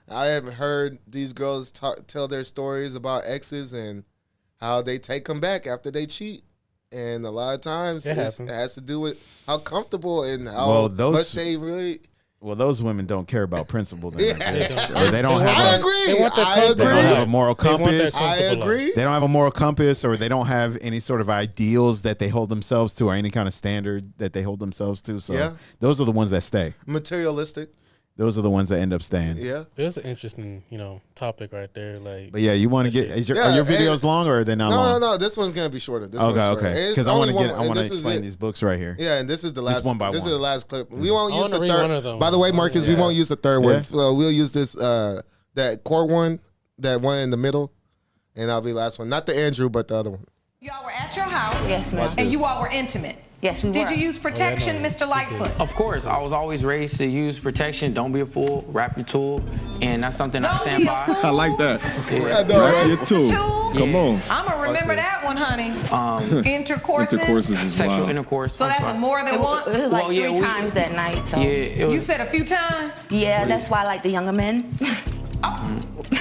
I have heard these girls tell their stories about exes and how they take them back after they cheat. And a lot of times it has to do with how comfortable and how much they really... Well, those women don't care about principle. Then, Yeah. or they don't have. I agree. They don't have a moral compass. I agree. They don't have a moral compass, or they don't have any sort of ideals that they hold themselves to, or any kind of standard that they hold themselves to. So those are the ones that stay. Materialistic. Those are the ones that end up staying. Yeah, there's an interesting, you know, topic right there. Like, but yeah, you want to get? Are your videos long or are they not long? No. This one's gonna be shorter. This one's shorter. Okay. Because I want to explain these books right here. Yeah, and this is the last. One by this one. is the last clip. We won't use the read third. one of them. By the way, Marcus, we won't use the third one. So we'll use this that core one, that one in the middle, and that'll be the last one. Not the Andrew, but the other one. Y'all were at your house, Yes, ma'am. and you all were intimate. Yes, we Did were. you use protection, Mr. Lightfoot? Of course, I was always raised to use protection. Don't be a fool. Wrap your tool, and that's something I stand by. I like that. Yeah. Wrap your tool. Yeah. Come on. I'm gonna remember that one, honey. Intercourses. Intercourses is Sexual wild. intercourse. So that's more than once. It was like three times that night. So. Yeah, it was. You said a few times. Yeah, that's why I like the younger men.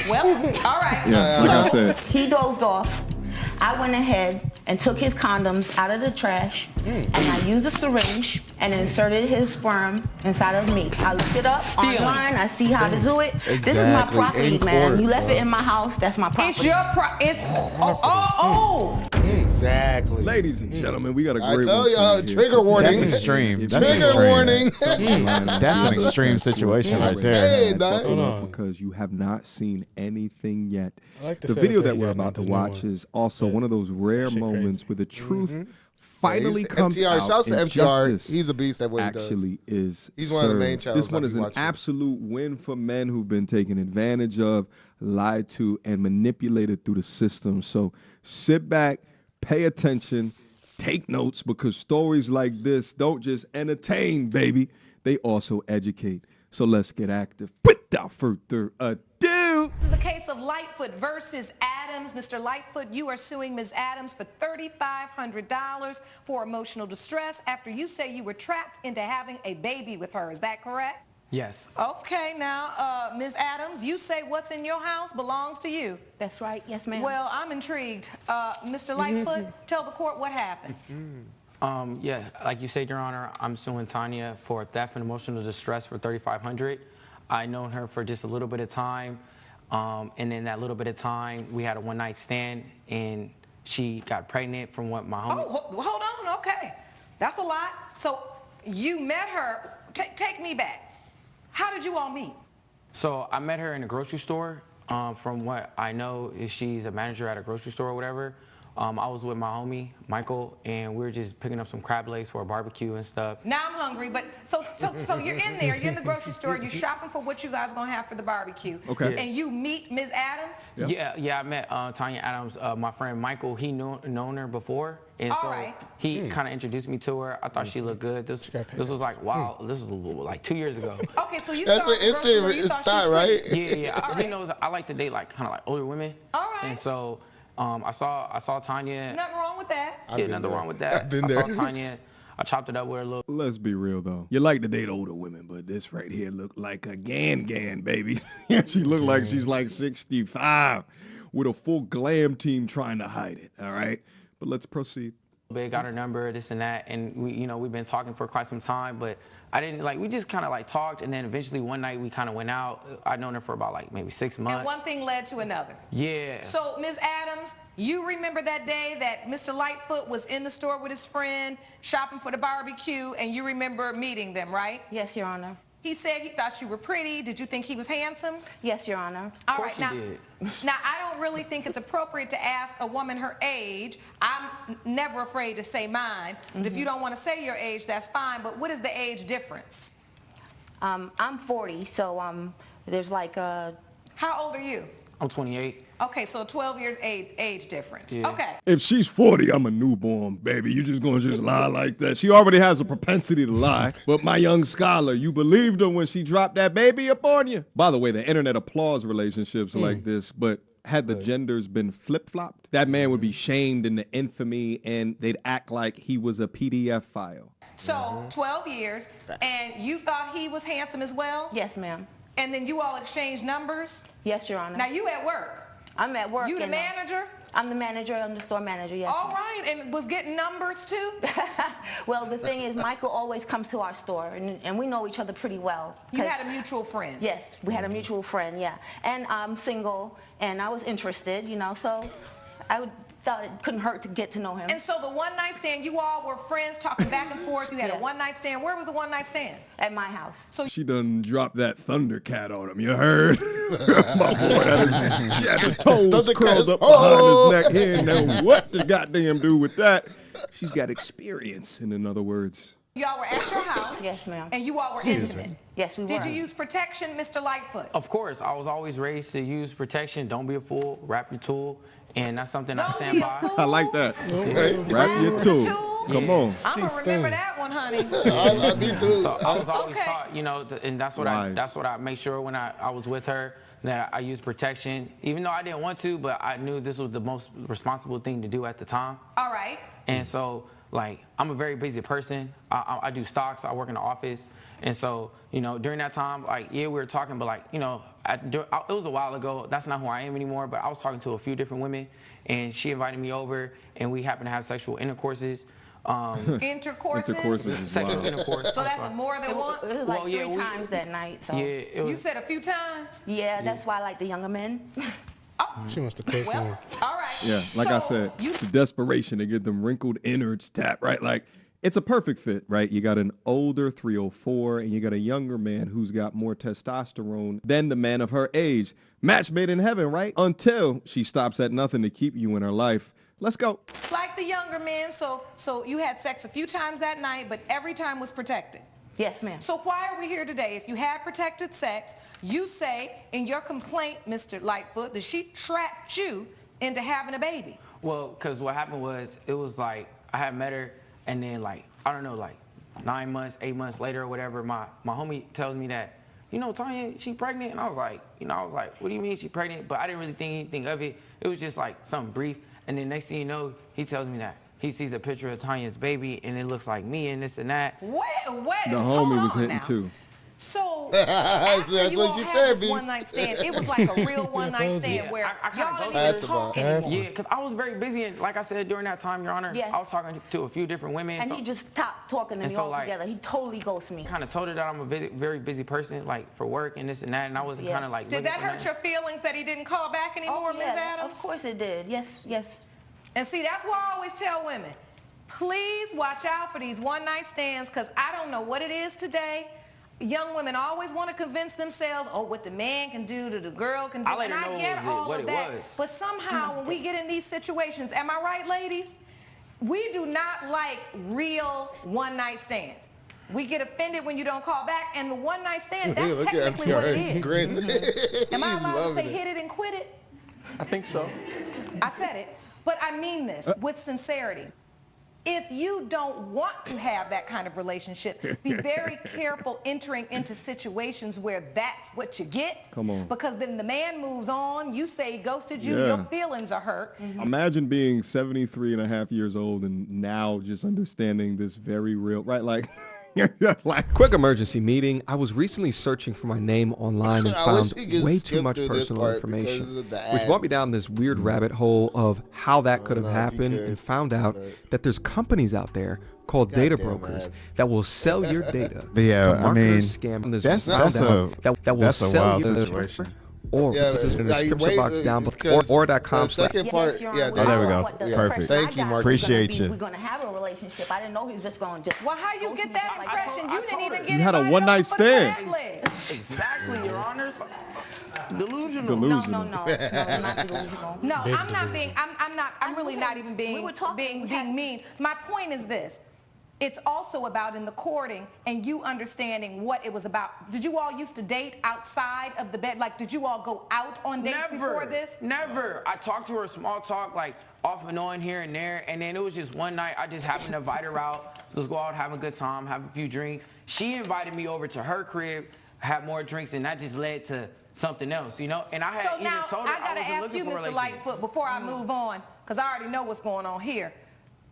Well, all right. Yeah, like I said. He dozed off. I went ahead and took his condoms out of the trash, and I used a syringe and inserted his sperm inside of me. I looked it up online. I see how to do it. This is my property, man. You left it in my house. That's my property. It's your It's Exactly. Ladies and gentlemen, we got a great I tell one y'all, for you trigger here. warning. That's extreme. That's Trigger extreme. warning. That's an extreme situation right there. Because you have not seen anything yet. I like to The say video that that we're you about to got watch is also one of those rare moments where the truth finally Yeah, comes MTR. out. Shouts to and MTR. justice He's a beast at what he does. actually is He's one of the main served. channels This one I is be an watching. absolute win for men who've been taken advantage of, lied to, and manipulated through the system. So sit back, pay attention, take notes, because stories like this don't just entertain, baby. They also educate. So let's get active. Without further ado. This is the case of Lightfoot versus Adams. Mr. Lightfoot, you are suing Ms. Adams for $3,500 for emotional distress after you say you were trapped into having a baby with her. Is that correct? Yes. Okay, now, Ms. Adams, you say what's in your house belongs to you. That's right. Yes, ma'am. Well, I'm intrigued. Mr. Lightfoot, tell the court what happened. Yeah, like you said, Your Honor, I'm suing Tanya for theft and emotional distress for $3,500. I known her for just a little bit of time, and in that little bit of time, we had a one-night stand, and she got pregnant from what my homie... Oh, hold on, okay. That's a lot. So you met her. Take me back. How did you all meet? So I met her in a grocery store. From what I know, is she's a manager at a grocery store or whatever. I was with my homie, Michael, and we were just picking up some crab legs for a barbecue and stuff. Now I'm hungry, but so you're in there, you're in the grocery store, you're shopping for what you guys gonna have for the barbecue. Okay. And you meet Ms. Adams? Yeah, I met Tanya Adams. My friend Michael, he known her before, and so he kind of introduced me to her. I thought she looked good. This was like, wow, this was like 2 years ago. Okay, so you That's saw an instant thought, right? Yeah. He knows I like to date like kind of like older women. All right. And so I saw Tanya. Nothing wrong with that. Nothing wrong with that. I've been I there. saw Tanya. I chopped it up with her a little. Let's be real though. You like to date older women, but this right here look like a gan, baby. She look like she's like 65 with a full glam team trying to hide it. All right, but let's proceed. Got her number, this and that, and we've been talking for quite some time, but I didn't we just kind of talked, and then eventually one night we kind of went out. I'd known her for about maybe 6 months. And one thing led to another. Yeah. So, Ms. Adams, you remember that day that Mr. Lightfoot was in the store with his friend shopping for the barbecue, and you remember meeting them, right? Yes, Your Honor. He said he thought you were pretty. Did you think he was handsome? Yes, Your Honor. All right, now I don't really think it's appropriate to ask a woman her age. I'm never afraid to say mine, but if you don't want to say your age, that's fine. But what is the age difference? I'm 40, so there's How old are you? I'm 28. Okay, so 12 years age difference. Yeah. Okay. If she's 40, I'm a newborn, baby. You just gonna lie like that. She already has a propensity to lie. But my young scholar, you believed her when she dropped that baby up on you. By the way, the internet applauds relationships like this, but had the genders been flip-flopped, that man would be shamed in the infamy and they'd act like he was a PDF file. So 12 years, and you thought he was handsome as well? Yes, ma'am. And then you all exchanged numbers? Yes, Your Honor. Now you at work? I'm at work. You the manager? I'm the manager. I'm the store manager, yes. All right, and was getting numbers too? Well, the thing is, Michael always comes to our store, and we know each other pretty well. You had a mutual friend? Yes, we had a mutual friend, yeah. And I'm single, and I was interested, so thought it couldn't hurt to get to know him. And so the one night stand, you all were friends talking back and forth. You had a one night stand. Where was the one night stand? At my house. So she done dropped that Thundercat on him. You heard? My boy had the toes curled up behind his neck. He didn't know what to goddamn do with that. She's got experience, in other words. Y'all were at your house. Yes, ma'am. And you all were intimate. Yes, we were. Did you use protection, Mr. Lightfoot? Of course, I was always raised to use protection. Don't be a fool. Wrap your tool. And that's something I stand by. I like that. Wrap your tool. Come on. I'm gonna remember that one, honey. Me too. So I was always taught, and that's what I make sure when I was with her, that I used protection, even though I didn't want to, but I knew this was the most responsible thing to do at the time. All right. And so, I'm a very busy person. I do stocks. I work in the office. And so, during that time, we were talking, but it was a while ago. That's not who I am anymore, but I was talking to a few different women, and she invited me over, and we happened to have sexual intercourses. Intercourses? Sexual intercourse. So that's more than once? It was three times that night. So. Yeah, you said a few times? Yeah, that's why I like the younger men. She wants to cook more. All right. Yeah, like I said, the desperation to get them wrinkled innards tapped, right? It's a perfect fit, right? You got an older 304 and you got a younger man who's got more testosterone than the man of her age. Match made in heaven, right? Until she stops at nothing to keep you in her life. Let's go. Like the younger men, so you had sex a few times that night, but every time was protected. Yes, ma'am. So why are we here today? If you had protected sex, you say in your complaint, Mr. Lightfoot, that she trapped you into having a baby. Well, because what happened was, it was I had met her, and then 9 months, 8 months later or whatever, my homie tells me that, Tanya, she pregnant? And I was like, what do you mean she pregnant? But I didn't really think anything of it. It was just something brief. And then next thing you know, he tells me that he sees a picture of Tanya's baby, and it looks like me and this and that. Wait, the homie was hitting too. So that's what she said, one night stand. It was like a real one night stand where y'all didn't even talk anymore. Yeah, because I was very busy, and like I said, during that time, Your Honor, I was talking to a few different women. And he just stopped talking to me altogether. He totally ghosted me. Kind of told her that I'm a very busy person, for work and this and that, and I wasn't kind of Did that hurt your feelings that he didn't call back anymore, Ms. Adams? Of course it did. Yes. And see, that's why I always tell women, please watch out for these one night stands, because I don't know what it is today. Young women always want to convince themselves, what the man can do to the girl can do. And I get all of that. But somehow when we get in these situations, am I right, ladies? We do not like real one night stands. We get offended when you don't call back, and the one night stand, that's technically what it is. Am I allowed to say hit it and quit it? I think so. I said it, but I mean this with sincerity. if you don't want to have that kind of relationship, be very careful entering into situations where that's what you get. Come on. Because then the man moves on, you say he ghosted you, Yeah. your feelings are hurt. Imagine being 73 and a half years old and now just understanding this very real, right? Like, Quick emergency meeting. I was recently searching for my name online and I found wish we could way too skip much through this personal part information, because of the which ad. brought me down this weird rabbit hole of how that could have know if you happened, could, and found out that there's companies out there called data Goddamn brokers ads. that will sell your data. But yeah, to I marketers, mean, scammers, that's found a out that will that's a sell wild you the- situation. Or Yeah, which is in the like, description wait, box down below, because or.com/. the second part, Your yeah, Honor, Oh, there we go. what the Perfect. impression I Thank you, got Marcus. was gonna Appreciate be you. We're gonna have a relationship. I didn't know he was just gonna just. Well, how you get that impression? You didn't even get You had a invited one-night over for the stand. crab leg. Exactly, Your Honors. Delusional. Delusional. No, not delusional. No, I'm not being. I'm really not even being. Being mean. My point is this: it's also about in the courting and you understanding what it was about. Did you all used to date outside of the bed? Like, did you all go out on dates before this? Never. I talked to her small talk, like off and on here and there, and then it was just one night I just happened to invite her out. So let's go out, have a good time, have a few drinks. She invited me over to her crib, have more drinks, and that just led to something else, you know? And I had So even now told her I gotta wasn't ask looking you, for a Mr. relationship. Lightfoot, before I move on, because I already know what's going on here.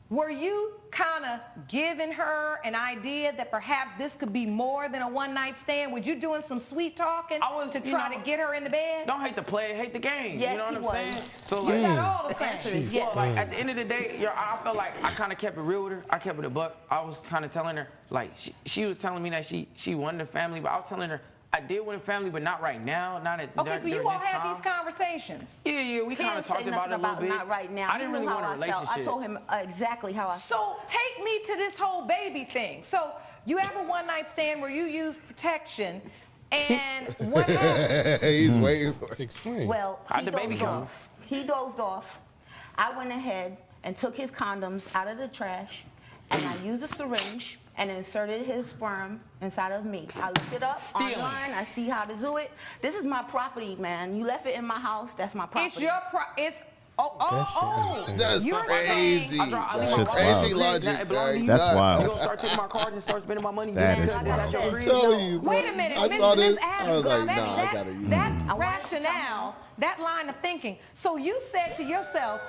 Were you kind of giving her an idea that perhaps this could be more than a one-night stand? Were you doing some sweet talking to try to get her in the bed? Don't hate the play, hate the game. Yes, you know what he I'm was. saying? So You like, got all the The answer same. is yes. well, like at the end of the day, I felt like I kind of kept it real with her. I kept it a buck. I was kind of telling her, like, she was telling me that she wanted a family, but I was telling her I did want a family, but not right now, not at Okay, so you during all this had time. these conversations. Yeah, we He kind didn't of say talked about nothing it a little about bit. not right now. I didn't He really knew want a how I felt. relationship. I told him exactly how I felt. So take me to this whole baby thing. So you have a one-night stand where you use protection, and what happens? He's waiting for it. Explain. Well, How'd he the baby dozed come? off. He dozed off. I went ahead and took his condoms out of the trash, and I used a syringe and inserted his sperm inside of me. I looked it up online. I see how to do it. This is my property, man. You left it in my house. That's my property. It's your it's That's You're crazy. saying- That's Shit's crazy wild. logic, guys. That's wild. You gonna start taking my cards and start spending my money? That doing is that? wild. That your I'm crib? telling you, bro. Wait a minute, I Miss- saw Miss this. I Adams, was like, that- nah, I that- gotta use that it. rationale, that line of thinking. So you said to yourself,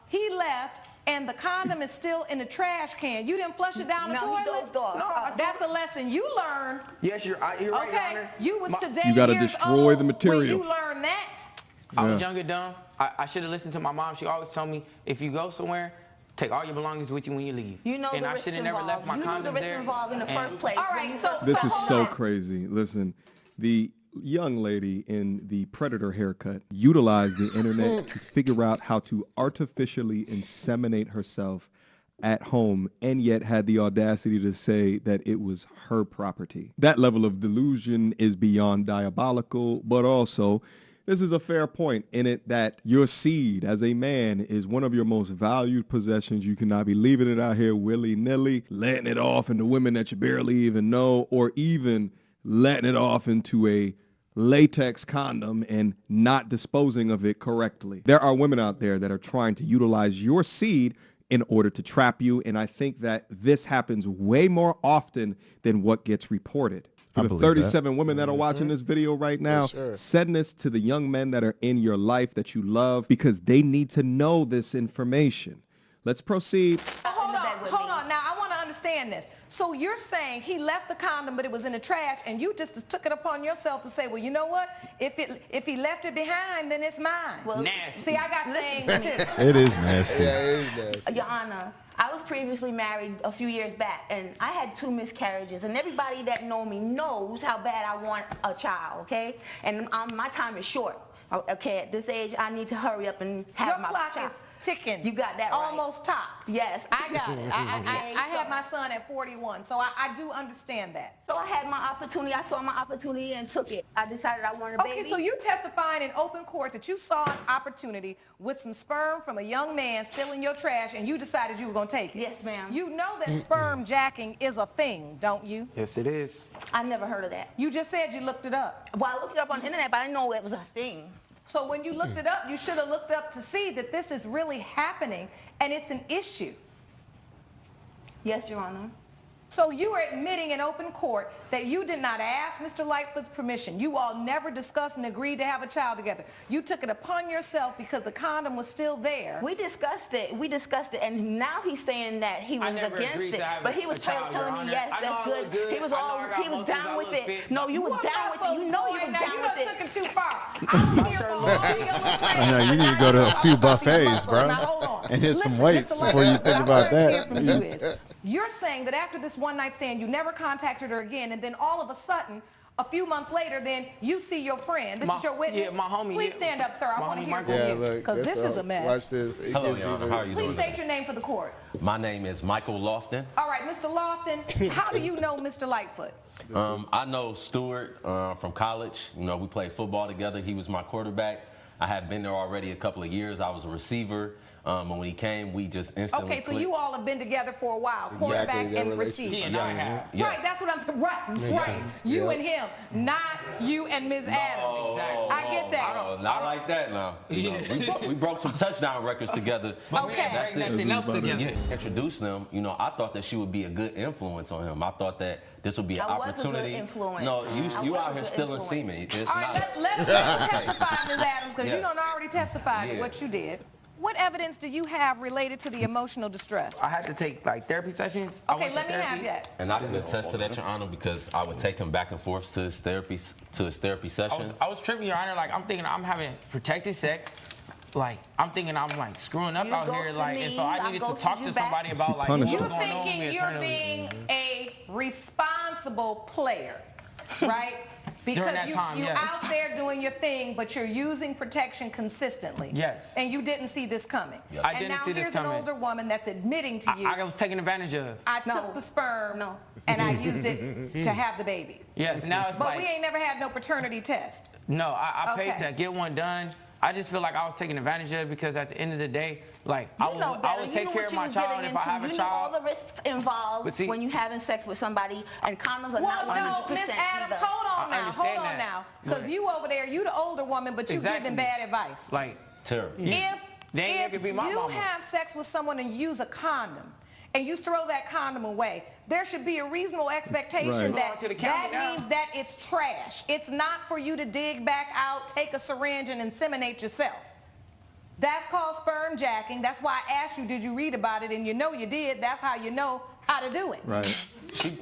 he left and the condom is still in the trash can. You didn't flush it down the No, toilet? he dozed off. No, that's a lesson you learned. Yes, you're right, Your Okay, Honor. you was today You gotta years destroy old the material. when you learned that. I was Yeah. young and dumb. I should have listened to my mom. She always told me, if you go somewhere, take all your belongings with you when you leave. You know and the I risks should have never left involved. my You knew the condoms risks there. involved in the and- first place. All right, so This is so hold on. crazy. Listen, the young lady in the predator haircut utilized the internet to figure out how to artificially inseminate herself at home and yet had the audacity to say that it was her property. That level of delusion is beyond diabolical, but also this is a fair point in it that your seed as a man is one of your most valued possessions. You cannot be leaving it out here willy-nilly, letting it off into women that you barely even know, or even letting it off into a latex condom and not disposing of it correctly. There are women out there that are trying to utilize your seed in order to trap you, and I think that this happens way more often than what gets reported. For I the believe 37 women that are watching this video right now, sure. send this to the young men that are in your life that you love because they need to know this information. Let's proceed. Hold on. Now, I want to understand this. So you're saying he left the condom, but it was in the trash, and you just took it upon yourself to say, well, you know what? If he left it behind, then it's mine. Well, Nasty. See, I got sayings too. It is nasty. Yeah, it is nasty. Your Honor, I was previously married a few years back, and I had 2 miscarriages, and everybody that know me knows how bad I want a child, okay? And my time is short. Okay, at this age, I need to hurry up and have Your my clock child. is ticking. You got that right. Almost topped. Yes. I got it. I So- had my son at 41, so I do understand that. So I had my opportunity. I saw my opportunity and took it. I decided I wanted a baby. Okay, so you testified in open court that you saw an opportunity with some sperm from a young man still in your trash, and you decided you were going to take it. Yes, ma'am. You know that sperm jacking is a thing, don't you? Yes, it is. I never heard of that. You just said you looked it up. Well, I looked it up on the internet, but I didn't know it was a thing. So when you looked it up, you should have looked up to see that this is really happening and it's an issue. Yes, Your Honor. So you are admitting in open court that you did not ask Mr. Lightfoot's permission. You all never discussed and agreed to have a child together. You took it upon yourself because the condom was still there. We discussed it, and now he's saying that he was against it. But he was telling me, yes, that's good. He was down with it. No, you was down with it. You know you was down with it. You took it too far. I'm here for all I know, you need to go to a few buffets, bro, and hit some weights before you think about that. You're saying that after this one night stand, you never contacted her again, and then all of a sudden, a few months later, then you see your friend. This is your witness. Yeah, my homie. Please stand up, sir. I want to hear from you because this is a mess. Watch this. Hello, Your Honor. How are you doing? Please state your name for the court. My name is Michael Lofton. All right, Mr. Lofton, how do you know Mr. Lightfoot? I know Stewart from college. You know, we played football together. He was my quarterback. I had been there already a couple of years. I was a receiver. And when he came, we just instantly Okay, so you all have been together for a while, quarterback and receiver. He and I have. Right, that's what I'm saying. Right. You and him, not you and Ms. Adams. Exactly. I get that. Not like that now. You know, we broke some touchdown records together. Okay. That's it. Nothing else together. Yeah, introduced them. You know, I thought that she would be a good influence on him. I thought that this would be an opportunity. Was a good influence. No, you out here stealing semen. It's all right, not. let me testify, Ms. Adams, because you don't already testified to what you did. What evidence do you have related to the emotional distress? I had to take like therapy sessions. Okay, let me have that. And I can attest to that, Your Honor, because I would take him back and forth to his therapy sessions. I was tripping, Your Honor. Like I'm thinking I'm having protected sex. Like I'm thinking I'm like screwing up out here. Like and so I needed to talk to somebody about like what's You're going on thinking with me you're being a responsible player, right? Because you're out there doing your thing, but you're using protection consistently. Yes. And you didn't see this coming. Yep. I didn't see this here's coming. An older woman that's admitting to you. I was taken advantage of. I took the sperm and I used it to have the baby. Yes, now it's but like. But we ain't never had no paternity test. No, I paid to get one done. I just feel like I was taken advantage of because at the end of the day, like I would take care of my child if I have a child. You know all the risks involved when you having sex with somebody, and condoms are not 100%. Miss Adams, hold on now, because you over there, you the older woman, but you giving bad advice. Like terrible. If you have sex with someone and use a condom, and you throw that condom away, there should be a reasonable expectation that means that it's trash. It's not for you to dig back out, take a syringe, and inseminate yourself. That's called sperm jacking. That's why I asked you, did you read about it? And you know you did. That's how you know how to do it. Right.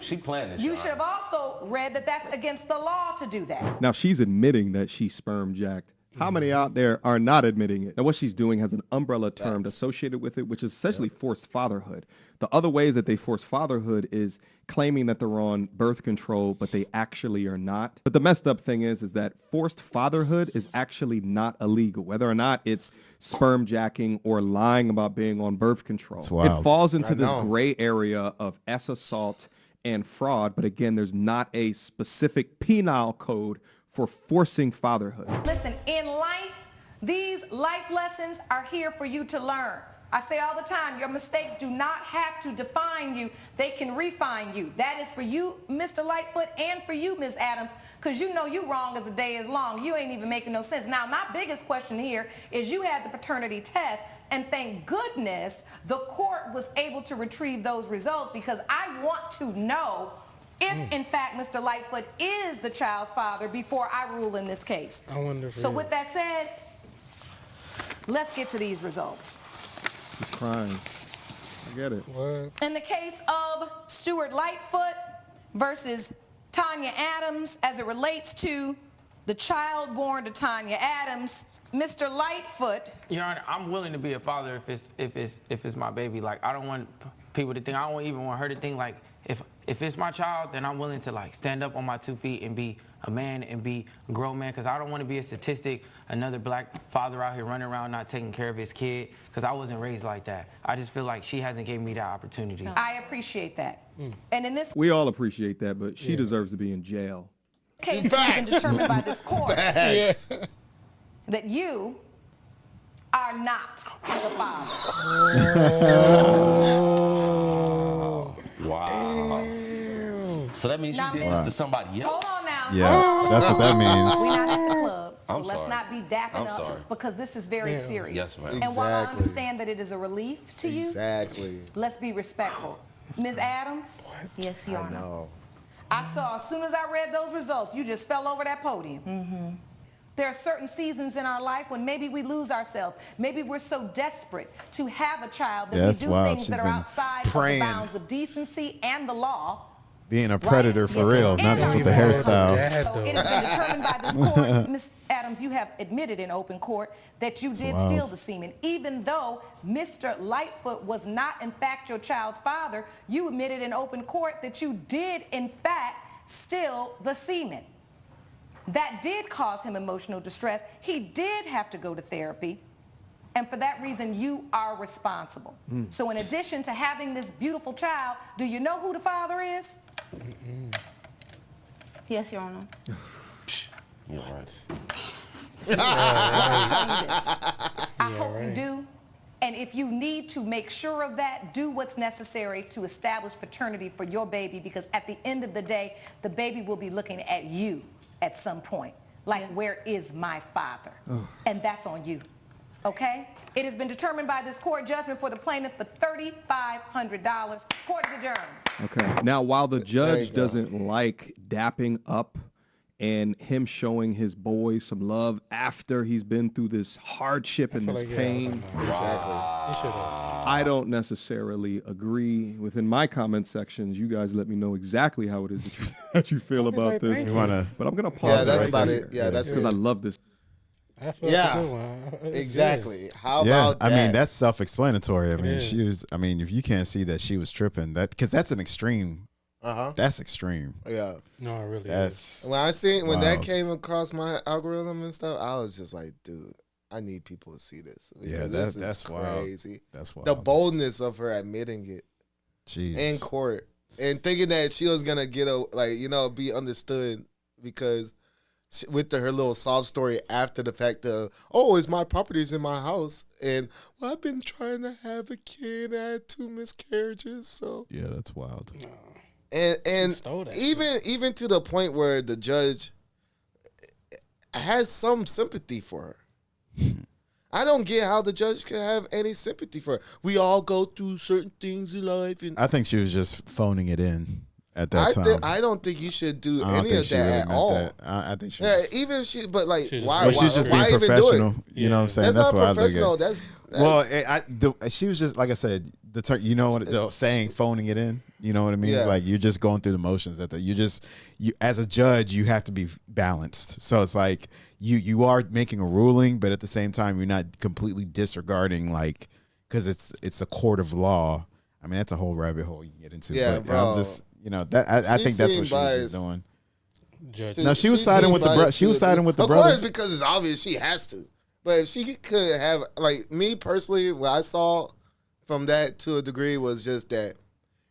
She planned this. You should have also read that that's against the law to do that. Now she's admitting that she sperm jacked. How many out there are not admitting it? Now, what she's doing has an umbrella term associated with it, which is essentially forced fatherhood. The other ways that they force fatherhood is claiming that they're on birth control, but they actually are not. But the messed up thing is that forced fatherhood is actually not illegal, whether or not it's sperm jacking or lying about being on birth control. It falls into this gray area of assault and fraud. But again, there's not a specific penal code for forcing fatherhood. Listen, in life, these life lessons are here for you to learn. I say all the time, your mistakes do not have to define you. They can refine you. That is for you, Mr. Lightfoot, and for you, Ms. Adams, because you know you wrong as the day is long. You ain't even making no sense. Now, my biggest question here is you had the paternity test, and thank goodness the court was able to retrieve those results, because I want to know if, in fact, Mr. Lightfoot is the child's father before I rule in this case. I wonder if So with that said, let's get to these results. She's crying. I get it. What? In the case of Stuart Lightfoot versus Tanya Adams, as it relates to the child born to Tanya Adams, Mr. Lightfoot. Your Honor, I'm willing to be a father if it's my baby. Like I don't want people to think. I don't even want her to think like if it's my child, then I'm willing to like stand up on my 2 feet and be a man and be a grown man, because I don't want to be a statistic, another black father out here running around not taking care of his kid, because I wasn't raised like that. I just feel like she hasn't given me that opportunity. I appreciate that. And in this We all appreciate that, but she deserves to be in jail. case, it's been determined by this court that you are not the father. Wow. So that means you did this to somebody else? Hold on now. Yeah, that's what that means. We're not at the club, so I'm let's sorry. not be dapping I'm sorry. up, because this is very serious. Yes, ma'am. And while I Exactly. understand that it is a relief to you, Exactly. let's be respectful. Ms. Adams? Yes, Your I Honor. know. I saw as soon as I read those results, you just fell over that podium. Mm-hmm. There are certain seasons in our life when maybe we lose ourselves. Maybe we're so desperate to have a child that Yeah, we that's do wild. things She's that are been outside of the praying. bounds of decency and the law. Being a predator for real, not just with the So hairstyle. it has been determined by this court, Ms. Adams, you have admitted in open court that you did wild. steal the semen. Even though Mr. Lightfoot was not in fact your child's father, you admitted in open court that you did in fact steal the semen. That did cause him emotional distress. He did have to go to therapy. And for that reason, you are responsible. So in addition to having this beautiful child, do you know who the father is? Yes, Your Honor. You're right. I'll tell you this. I hope you do. And if you need to make sure of that, do what's necessary to establish paternity for your baby, because at the end of the day, the baby will be looking at you at some point. Like, where is my father? And that's on you. Okay? It has been determined by this court judgment for the plaintiff for $3,500. Court is adjourned. Okay. Now, while the judge doesn't like dapping up and him showing his boy some love after he's been through this hardship and this pain, I don't necessarily agree. Within my comment sections, you guys let me know exactly how it is that you feel about this. But I'm gonna pause. Yeah, that's right about there. it. Yeah, that's because it. I love this. I feel it's a good one. It's exactly. good. How Yeah, about I that? mean that's self-explanatory. I mean, is. she was. I mean, if you can't see that she was tripping, because that's an extreme. That's extreme. Yeah. No, it really That's When I seen when that wild. came across my algorithm and stuff, I was just like, dude, I need people to see this. Yeah, Because that's is wild. crazy. That's wild. The boldness of her admitting it Jeez. in court and thinking that she was gonna get be understood because with her little sob story after the fact of, oh, it's my property's in my house, and well, I've been trying to have a kid, I had 2 miscarriages, so Yeah, that's wild. and stole that even to the point where the judge has some sympathy for her. I don't get how the judge can have any sympathy for her. We all go through certain things in life, and I think she was just phoning it in at that time. I don't think you should do I don't any think of she that really at meant all. that. I think she Yeah, was, even she, but like, She was why? well, why, she's just why being even do it? professional. You know what I'm saying? That's That's not why I look professional. at it. That's She was just like I said. The term, you know what the saying, phoning it in. You know what I mean? Yeah. It's like you're just going through the motions. You as a judge, you have to be balanced. So it's like you are making a ruling, but at the same time, you're not completely disregarding because it's a court of law. I mean, that's a whole rabbit hole you can get into. Yeah, but bro. I'm just that I think that's what she was doing. Judge. No, she was siding with the brother. She was siding with the Of brother. course, because it's obvious she has to. But if she could have, like me personally, what I saw from that to a degree was just that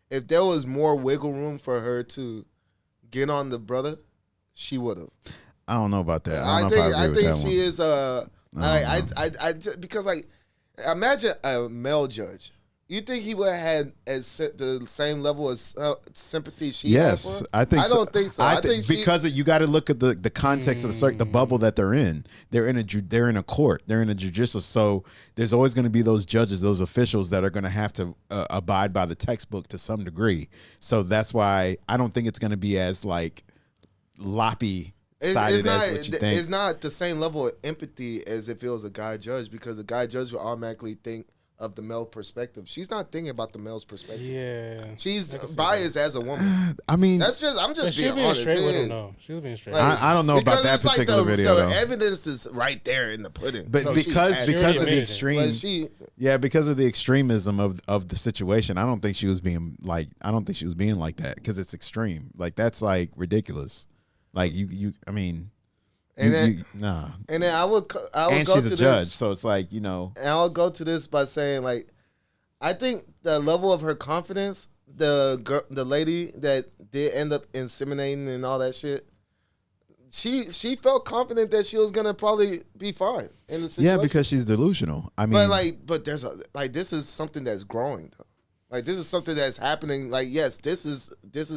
if there was more wiggle room for her to get on the brother, she would have. I don't know about that. I don't think know if I agree with that she one. is. I just, because like imagine a male judge. You think he would have had the same level of sympathy she had for her? I think. I don't think so. I think because you got to look at the context of the bubble that they're in. They're in a court. They're in a judicial. So there's always going to be those judges, those officials that are going to have to abide by the textbook to some degree. So that's why I don't think it's going to be as loppy. It's not the same level of empathy as if it was a guy judge, because the guy judge will automatically think of the male perspective. She's not thinking about the male's perspective. Yeah, she's biased as a woman. I mean, I'm just being honest. Straight with him, though. She was being straight. I don't know about that particular video. The evidence is right there in the pudding. But so because of the extreme, because of the extremism of the situation, I don't think she was being like that, because it's extreme. Like that's like ridiculous. Like I mean. And then I would go she's to a judge, this, so it's like, And I'll go to this by saying, like, I think the level of her confidence, the lady that did end up inseminating and all that shit, she felt confident that she was gonna probably be fine in the situation. Yeah, because she's delusional. I mean, but there's this is something that's growing though. Like this is something that's happening. Like yes, this is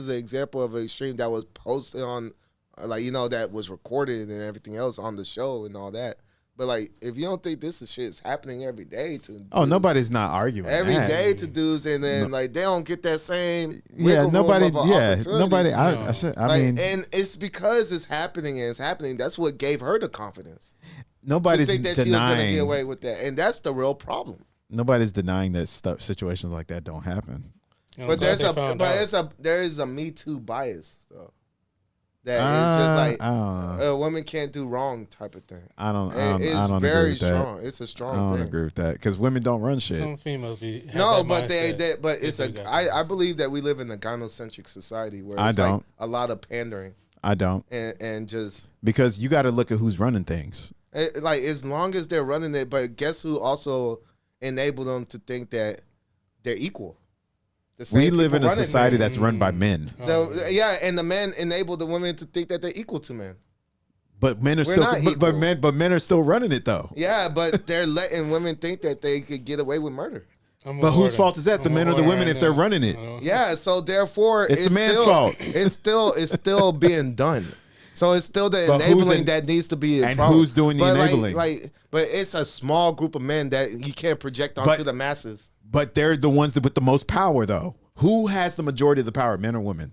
an example of an extreme that was posted on. That was recorded and everything else on the show and all that. But like, if you don't think this shit is happening every day to Oh, nobody's not arguing every that. day to dudes, and then like they don't get that same Yeah, wiggle nobody. room of a Yeah, opportunity. nobody. I Like, mean, and it's because it's happening and it's happening. That's what gave her the confidence. nobody's to think that she was gonna denying. get away with that, and that's the real problem. Nobody's denying that situations like that don't happen. But there is a Me Too bias though. That it's just like a woman can't do wrong type of thing. I don't It's agree very with that. strong. It's a strong I don't thing. agree with that because women don't run shit. Some females have No, that but mindset. but it's I believe that we live in a gynocentric society where I it's like don't. a lot of pandering. I don't. And just because you got to look at who's running things. like as long as they're running it, but guess who also enabled them to think that they're equal? The same We live in people a running society men. that's run by men. Yeah, and the men enable the women to think that they're equal to men. But men are We're still not but men are still running it though. Yeah, but they're letting women think that they could get away with murder. But whose fault is that? The men or the women if they're running it? Yeah, so therefore It's the man's still, fault. It's still being done. So it's still the But who's enabling in- that needs to be. and who's doing the But enabling? But it's a small group of men that you can't project onto But- the masses. But they're the ones with the most power though. Who has the majority of the power, men or women?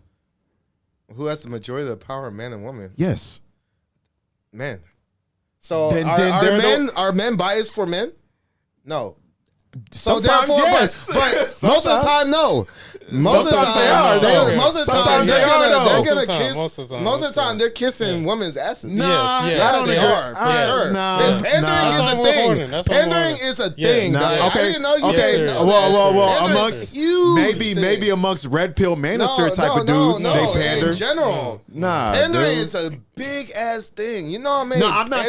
Who has the majority of the power, men and women? Yes. Men. So Then are men biased for men? No. So Sometimes therefore, yes. but most of the time, no. Most of the Sometimes they time, are, though. most of the time, Sometimes they're they are, gonna though. kiss. Most of the time, Most of the time, they're kissing women's asses. Nah, I don't they agree. are for sure. Nah, And pandering nah. is a thing. Pandering is a thing. Nah, dog. I okay, didn't know you okay. didn't know Well, that. Pandering amongst is a huge thing. maybe amongst red pill manosphere type of dudes, they pander. In general, Nah, pandering dude. is a big ass thing. You know what I mean? No, I'm not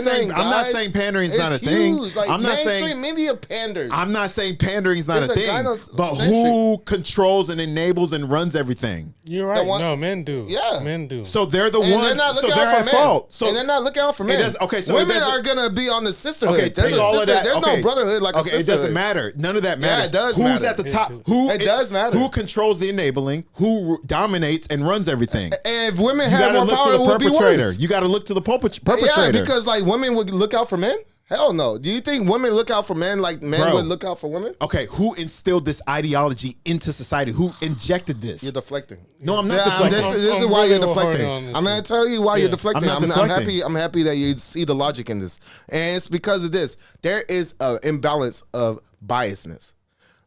saying pandering is not a thing. Huge. Like I'm not mainstream saying media panders. I'm not saying pandering is not It's a a thing. gynocentric. But who controls and enables and runs everything? You're right. No, men do. Yeah, men do. So they're the And ones. they're not So looking they're out for at men. fault. So and they're not looking out for men. Okay, so it women doesn't- are gonna be on the sisterhood. Okay, There's take a all of sister. that. There's Okay. no brotherhood like a Okay, sisterhood. it doesn't matter. None of that matters. Yeah, it does Who's matter. at the top? Who It does matter. Who controls the enabling? Who dominates and runs everything? And if women You had gotta more look power, to it the would be perpetrator. worse. You got to look to the perpetrator. Yeah, because like women would look out for men. Hell no. Do you think women look out for men like men Bro. would look out for women? Okay, who instilled this ideology into society? Who injected this? You're deflecting. No, I'm not Yeah, deflecting. This is I'm why really you're hard deflecting. on this I'm gonna tell you why you're deflecting. I'm not deflecting. I'm happy that you see the logic in this, and it's because of this. There is an imbalance of biasness.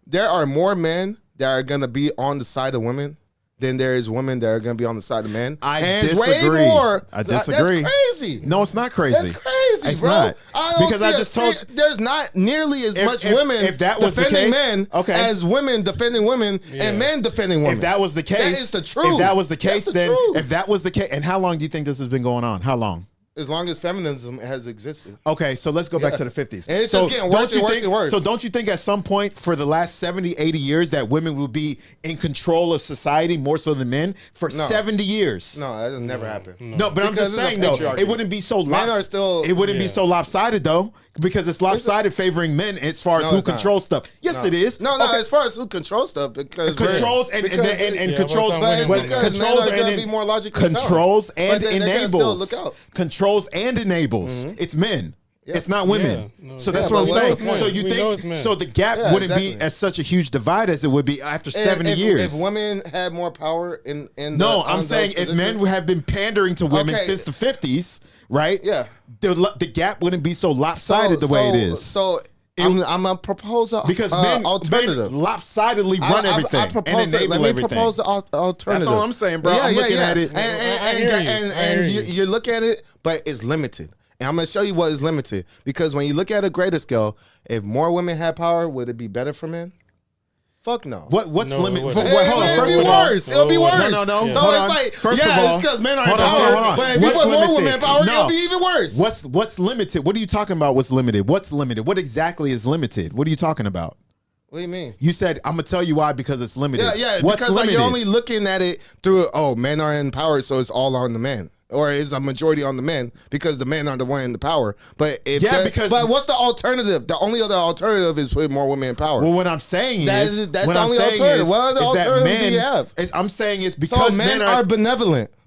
There are more men that are gonna be on the side of women than there is women that are gonna be on the side of men. I and disagree. It's way more. I disagree. That's crazy. No, it's not crazy. That's crazy, It's bro. not. I don't Because see I just told there's not nearly as much if- women if that was the defending case, men okay. as women defending women and men defending women. If that was the case, that is the truth. If that was the case, That's the then truth. if that was the case, and how long do you think this has been going on? How long? As long as feminism has existed. Okay, so let's go back Yeah. to the 50s. And it's so just getting worse don't you and worse think- and worse. So don't you think at some point for the last 70, 80 years that women will be in control of society more so than men? For No. 70 years. No, that has never happened. No, but I'm Because just it's a saying though, patriarchy. it wouldn't be so Men are still. it wouldn't be so lopsided though, because it's lopsided favoring men as far as No, who it's not. controls stuff. Yes, No. it is. No, Okay. as far as who controls stuff, because Controls and controls but it's but because controls men are gonna and be more logically sound. controls and But then they're gonna still enables. look out. Controls and enables. It's men. Yeah. It's not women. Yeah, no, So yeah, that's but what I'm we know saying. it's men. So you We know it's think men. so the gap Yeah, wouldn't be exactly. as such a huge divide as it would be after 70 years. If women had more power in No, on I'm those saying if men positions- would have been pandering to women Okay. since the 50s, right? Yeah. The gap wouldn't be so lopsided the way it is. So I'm gonna propose a Because men alternative. lopsidedly run everything I propose and enable let me everything. propose the alternative. That's all I'm saying, bro. I'm looking at it. And you look at it, but it's limited. And I'm gonna show you what is limited. Because when you look at a greater scale, if more women had power, would it be better for men? Fuck no. What's No, limited? it Hold wouldn't. on. It'll First be of all, worse. It'll be worse. No. So Hold it's on. like, First yeah, of all, it's because men are in hold on, power. hold on. But if you What's put more limited? women in power, No. it'll be even worse. What's limited? What are you talking about? What's limited? What's limited? What exactly is limited? What are you talking about? What do you mean? You said I'm gonna tell you why because it's limited. Yeah, What's because like limited? you're only looking at it through men are in power, so it's all on the men. Or is a majority on the men because the men are the one in the power. But but what's the alternative? The only other alternative is putting more women in power. Well, what I'm saying that's what the I'm only saying alternative. What other is that alternative men, do you have? I'm saying it's So because men are benevolent.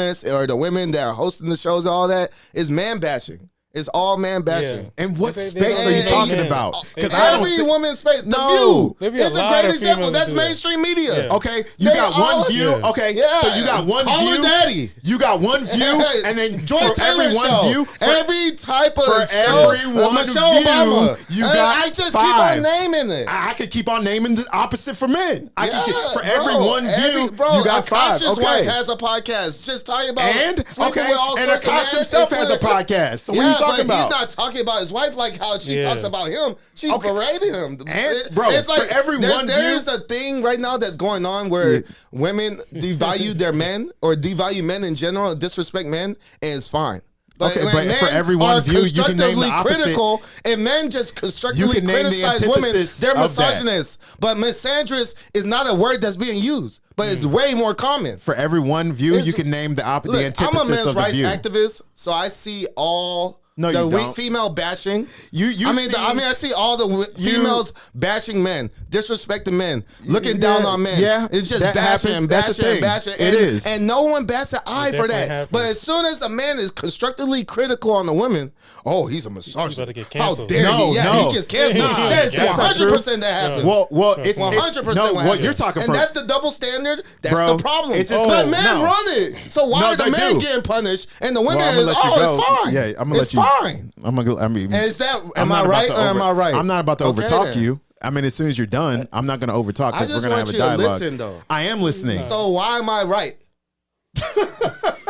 comments or the women that are hosting the shows, all that is man bashing. It's all man bashing. And what space are you talking about? Because every woman's space. No. The View is a great example. That's mainstream media. Yeah. Okay, you got one view. Yeah. Okay, so you got one Call view. her daddy. You got one view, and then Joy for Taylor every one show. view, Every type of for show, every one Michelle view, Obama. you got I just 5. keep on naming it. I could keep on naming the opposite for men. For every bro, one view, you got 5. Akash's Okay, wife has a podcast just talking about and sleeping with all and sorts of Akash men. himself has a podcast. So what are you talking about? He's not talking about his wife like how she talks about him. She's berating him. And, bro, it's like for every one there view, is a thing right now that's going on where women devalue their men or devalue men in general, disrespect men, and it's fine. But, but for every one view, you can name the opposite. Critical, and men just constructively name the criticize women. antithesis They're of that. misogynist. But misandrist is not a word that's being used, but it's way more common. For every one view, you can name the antithesis I'm a men's of the rights view. activist, so I see all No, the you weak don't. female bashing. I I see all the females bashing men, disrespecting men, looking down on men. Yeah, it's just that bashing, happens. That's a thing. bashing. It is. And no one bats an eye for that. happens. But as soon as a man is constructively critical on the women, oh, he's a misogynist. about to get How canceled. dare he? Yeah, he gets canceled. Nah, That's that's not 100% that happens. Well, it's 100% no. what What happens. you're talking and from, that's the double standard. That's Bro, the problem. it's just but no, men no. run it. So why No, are the they men do. getting punished and the women Well, is, it's fine. Yeah, I'm gonna it's let you. fine. I'm gonna. I mean, And is that, I'm am I not about right to or am I right? I'm not about to Okay, overtalk then. you. I mean, as soon as you're done, I'm not gonna overtalk I because we're just gonna have want a you to dialogue. listen, though. I am listening. So why am I right?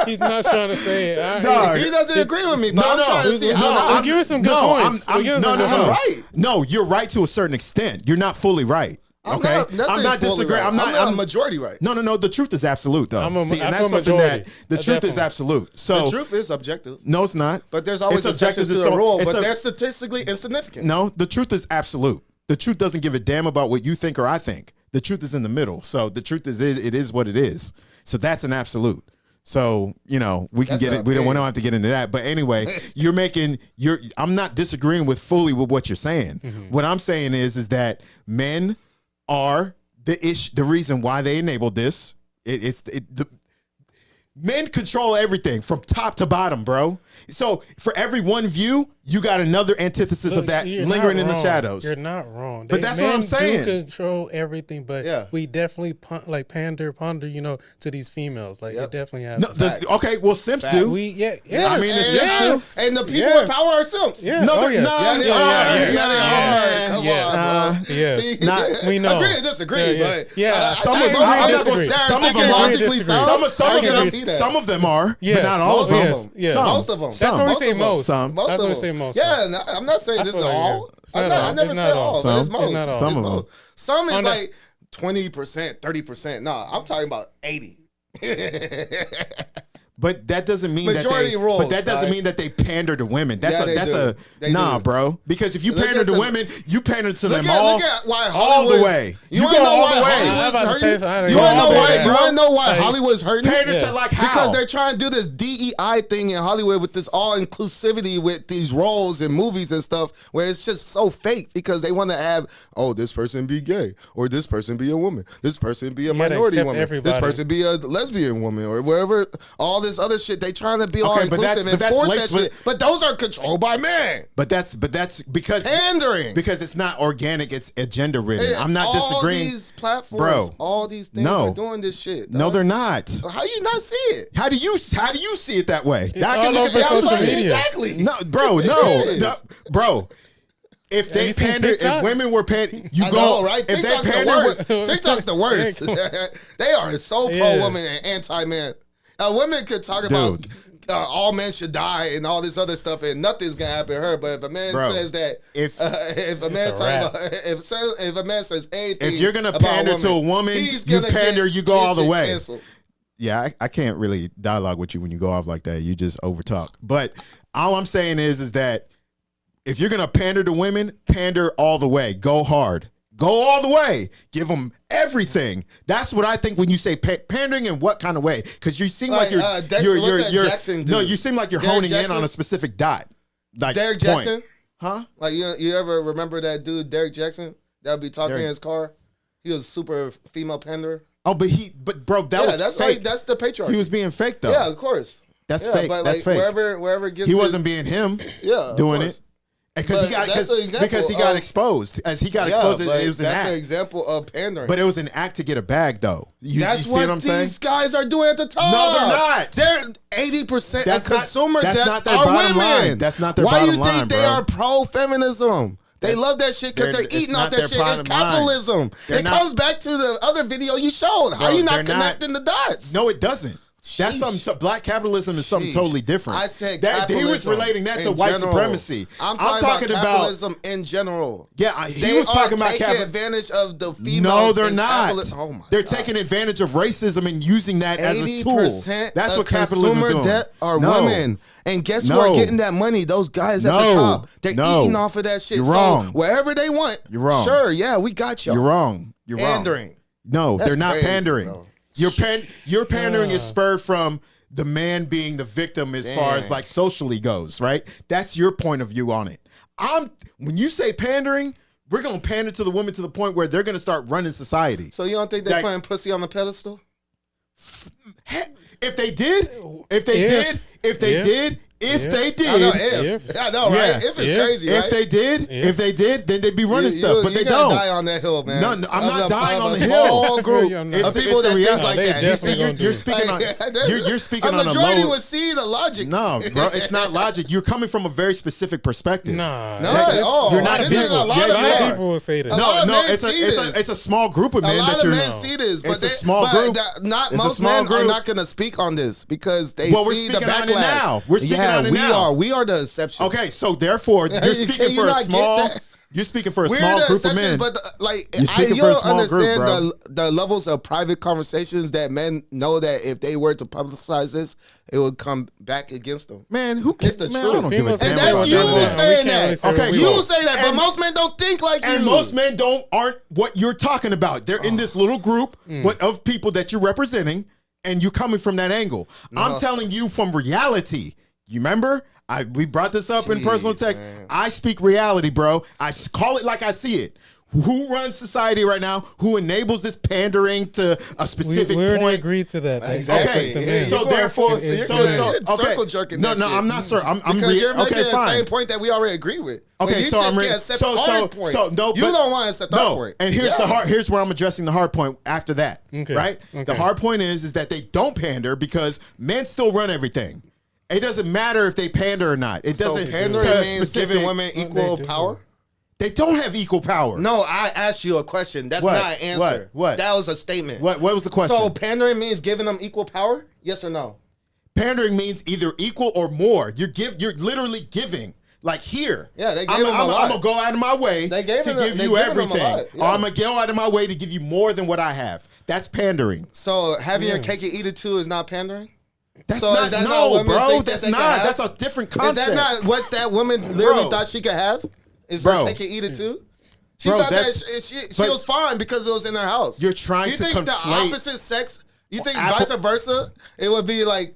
He's not trying to say it. Dog, He doesn't agree with me, but I'm trying to see how We're giving some good points. We're giving some good points. right. No, you're right to a certain extent. You're not fully right. Okay, I'm not disagreeing. I'm not. I'm majority right. No. The truth is absolute, though. I'm a- See, I and feel that's something majority. that the truth is Definitely. absolute. So The truth is objective. no, it's not. But there's always It's exceptions to objective. the rule, It's but a- they're statistically insignificant. No, the truth is absolute. The truth doesn't give a damn about what you think or I think. The truth is in the middle. So the truth is it is what it is. So that's an absolute. So, we can That's get not it. We don't big. have to get into that. But anyway, I'm not disagreeing with what you're saying. Mm-hmm. What I'm saying is that men are the reason why they enabled this. Men control everything from top to bottom, bro. So for every one view, you got another antithesis of that You're lingering not in the wrong. shadows. You're not wrong. But that's what I'm saying. Do control everything, but we definitely ponder, to these females. Like it definitely happens. No, okay, well, simps do. I mean, the Yes. And the people in power are simps. Yeah. No, Oh, they're yeah. not. Yeah, yeah, yeah. Come on, bro. Yes. See, Not- we know. Agree to disagree, but Some of them I'm are. not gonna Some of them are. logically sound. Some I of can them. see that. Some of them are, Yes. but not all of them. Yes. Yeah. Some. Most of them. That's what we say most. Some. Most That's of what we them. say most. Yeah, no, I'm not saying I this feel is like all. it's not I all. never It's said not all. all. But it's It's most. not all. Some It's of them. most. Some is On the- like 20%, 30%. No, I'm talking about 80. But that doesn't mean Majority that they, rules, But that doesn't right? mean that they pander to women. That's Yeah, a they that's do. a They nah, do. bro. Because if you Look pander at to the- women, you pander to Look them at why all Hollywood's, the way. You, You wanna go know all why the way. I'm about to Hollywood's say hurting? something. You Go want to all know the why? way, You bro. want to know why Like, Hollywood's hurting? Pander to like how? Because they're trying to do this DEI thing in Hollywood with this all inclusivity with these roles and movies and stuff, where it's just so fake because they want to have, this person be gay, or this person be a woman, this person be a gotta minority accept woman, everybody. this person be a lesbian woman, or wherever. All this other shit, they trying to be all Okay, but inclusive and that's force laced that shit. But those are controlled by men. But that's because Pandering. Because it's not organic. It's agenda ridden. Hey, I'm not all disagreeing. these platforms, Bro, all these things no. are doing this shit. No, dog. they're not. How you not see it? How do you see it that way? It's I all can look over at the social output. media. Exactly. No, bro, It no, is. bro. If they you seen pander, if TikTok? women were pandering, you I go know, right? If TikTok's they the pander, worst. TikTok's the worst. They are so pro Yeah. woman and anti man. Women could talk about Dude. all men should die and all this other stuff, and nothing's gonna happen to her. But if a man Bro, says that, if a man a wrap. if a man says anything, if you're gonna about pander to a woman, he's you gonna pander, get you go his all the shit way. canceled. Yeah, I can't really dialogue with you when you go off like that. You just overtalk. But all I'm saying is that if you're gonna pander to women, pander all the way. Go hard. Go all the way. Give them everything. That's what I think when you say pandering in what kind of way? Because you seem like you're what's that Jackson no, dude? you seem like you're Derek honing in Jackson? on a specific dot. Like Derek point. Jackson, Huh? like you ever remember that dude Derek Jackson that would be talking Derek- in his car? He was super female panderer. Oh, but bro, that was that's fake. that's the patriarchy. He was being fake though. Yeah, of course. That's Yeah, fake. but That's like fake. wherever it gets He his- wasn't being him. Yeah, of doing course. it. Because he got that's an example because he got of- exposed. As he got Yeah, exposed, but it was an that's act. an example of pandering. But it was an act to get a bag, though. That's you see what I'm saying? these guys are doing at the top. No, they're not. They're 80% of That's not- consumer that's debt not their are bottom women. line. That's not their Why bottom you think line, they bro. are pro-feminism? They love that shit because They're- they're it's eating off not that their shit. It's bottom line. capitalism. They're It not- comes back to the other video you showed. How Bro, you not they're not- connecting the dots? No, it doesn't. That's Sheesh. something. Black capitalism is something Sheesh. totally different. I said that he was capitalism relating that to in white general. supremacy. I'm talking about capitalism in general. Yeah, he They was talking about taking capital. advantage of the females. No, they're in not. capitalism. Oh my They're God. taking advantage of racism and using that as a tool. 80% That's of what capitalism is consumer doing. debt are No. women. And guess who No. are getting that money? Those guys at the No. top. They're No. eating off of that shit. You're so wrong. wherever they want. You're wrong. Sure, yeah, we got you. You're wrong. You're Pandering. wrong. No, That's they're not crazy, pandering. bro. Your pandering is spurred from the man being the victim as far as like socially goes, right? That's your point of view on it. When you say pandering, we're gonna pander to the women to the point where they're gonna start running society. So you don't think they're Like- putting pussy on the pedestal? If they did, if they did, I know, I know, right? Yeah. If it's crazy, right? If they did, then they'd be running stuff, but you they gotta don't. die on that hill, man. No, I'm not dying on the small hill. group It's of the- people it's that the think like reality. that. You see, you're speaking on you're speaking a on a majority low. would see the logic. No, bro, it's not logic. You're coming from a very specific perspective. Nah, you're not this is people. a lot a of lot of men. people will say that. A lot of No, men see this. it's a small group of A men lot that of you're. men see this, but It's a small group. Not It's a most small men are group. not going to speak on this because they Well, we're see the speaking backlash. on it now. We're speaking on it now. We are the exception. Okay, so therefore, you're Can speaking you for a not get small. that? You're speaking for a We're small the group of exception, men. but You're speaking you for a don't small understand group, bro. the levels of private conversations that men know that if they were to publicize this, it would come back against them. Man, who It's the man, truth. I don't give a And damn that's about you none of that. saying We can't really that. say Okay, what we you want. say that, but And- most men don't think like you. And most men aren't what you're talking about. They're in this little group of people that you're representing, and you're coming from that angle. I'm telling you from reality. You remember? We brought this up in personal text. man. I speak reality, bro. Call it like I see it. Who runs society right now? Who enables this pandering to a specific we already point? agreed to that. Exactly. That's the man. So therefore, you're okay. circle jerking. No, that no, shit. I'm not, sir. I'm because you're making okay, the fine. same point that we already agree with. Okay, When you so just I'm can't accept our point. no, you but- don't want to accept our point. And here's Yeah. the hard. Here's where I'm addressing the hard point after that. Okay. Right. Okay. The hard point is that they don't pander because men still run everything. It doesn't matter if they pander or not. It doesn't. So pandering to means specific- giving women equal power? They don't have equal power. No, I asked you a question. That's What? not an answer. What? That was a statement. What was the question? So pandering means giving them equal power? Yes or no? Pandering means either equal or more. You're literally giving. Like here. Yeah, they gave them a lot. I'm gonna go out of my way They gave to them- give they you gave them a everything. lot, yeah. Or I'm gonna go out of my way to give you more than what I have. That's pandering. So having your cake and eat it too is not pandering? That's So not, is that no, not women bro. think that That's they can not. have? That's a different concept. Is that not what that woman literally Bro. thought she could have? Is Bro. her cake and eat it too? She Bro, thought that that's- she but- was fine because it was in her house. You're trying you to think the conflate- opposite sex? You think Apple- vice versa? It would be like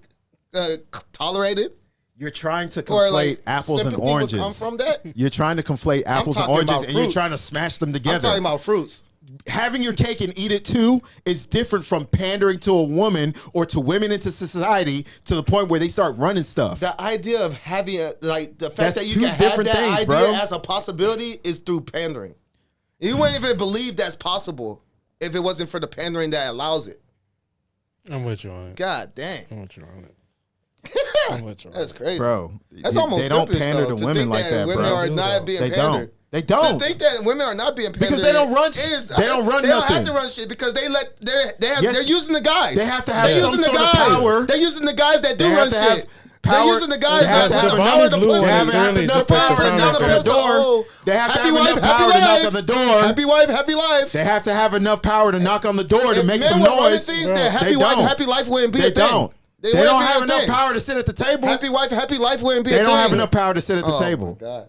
tolerated? You're trying to Or, conflate like, apples and sympathy would oranges. come from that? You're trying to conflate apples and talking oranges, about and you're fruits. trying to smash them together. I'm talking about fruits. Having your cake and eat it too is different from pandering to a woman or to women into society to the point where they start running stuff. The idea of having the fact That's that you two can have different that things, idea bro. as a possibility is through pandering. You wouldn't even believe that's possible if it wasn't for the pandering that allows it. I'm with you on it. God dang. I'm with you on it. I'm with you on That's it. crazy. Bro, That's almost they don't selfish, pander though, to women think like that, women bro. are not being They pandered. don't. They don't. To think that women are not being pandered Because they don't run is- they don't run They don't nothing. have to run shit because Yes. they're using the guys. They have to have They're some using the sort of guys. power. They're using the guys that do They have run to have shit. power. They're using the guys They have that to have have the enough power to blue push. ones. They haven't had Really enough just the power to founders knock on the of the door. They have to Happy have wife, enough happy power to knock life. on the door. Happy wife, happy life. They have to have enough power to knock on the door to If make men some were running noise. things, They then happy wife, don't. happy life wouldn't be They a thing. don't. They wouldn't don't be have a enough thing. power to sit at the table. Happy wife, happy life wouldn't be a They thing. don't have enough power to sit at the Oh, table. my God.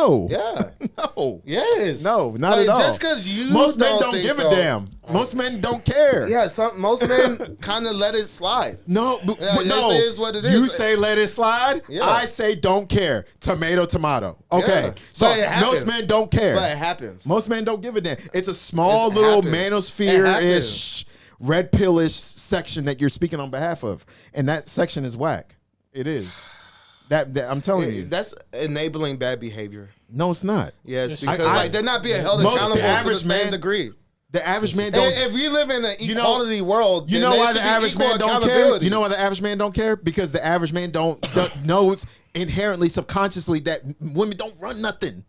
No. Yeah. No. Yes. No, not Like, at all. just because you most men don't think give so. a damn. Most men don't care. Yeah, most men kind of let it slide. No, but no. This is what it is. You say let it slide. Yeah. I say don't care. Tomato, tomato. Okay. Yeah. So But it happens. most men don't care. But it happens. Most men don't give a damn. It's a small It little happens. manosphere-ish red pillish section that you're speaking on behalf of, and that section is whack. It is. That I'm telling you, that's enabling bad behavior. No, it's not. Yeah, it's because they're not being held accountable to the same degree. The average man don't. If we live in an equality world, you know why the average man don't care. You know why the average man don't care? Because the average man don't knows inherently, subconsciously that women don't run nothing.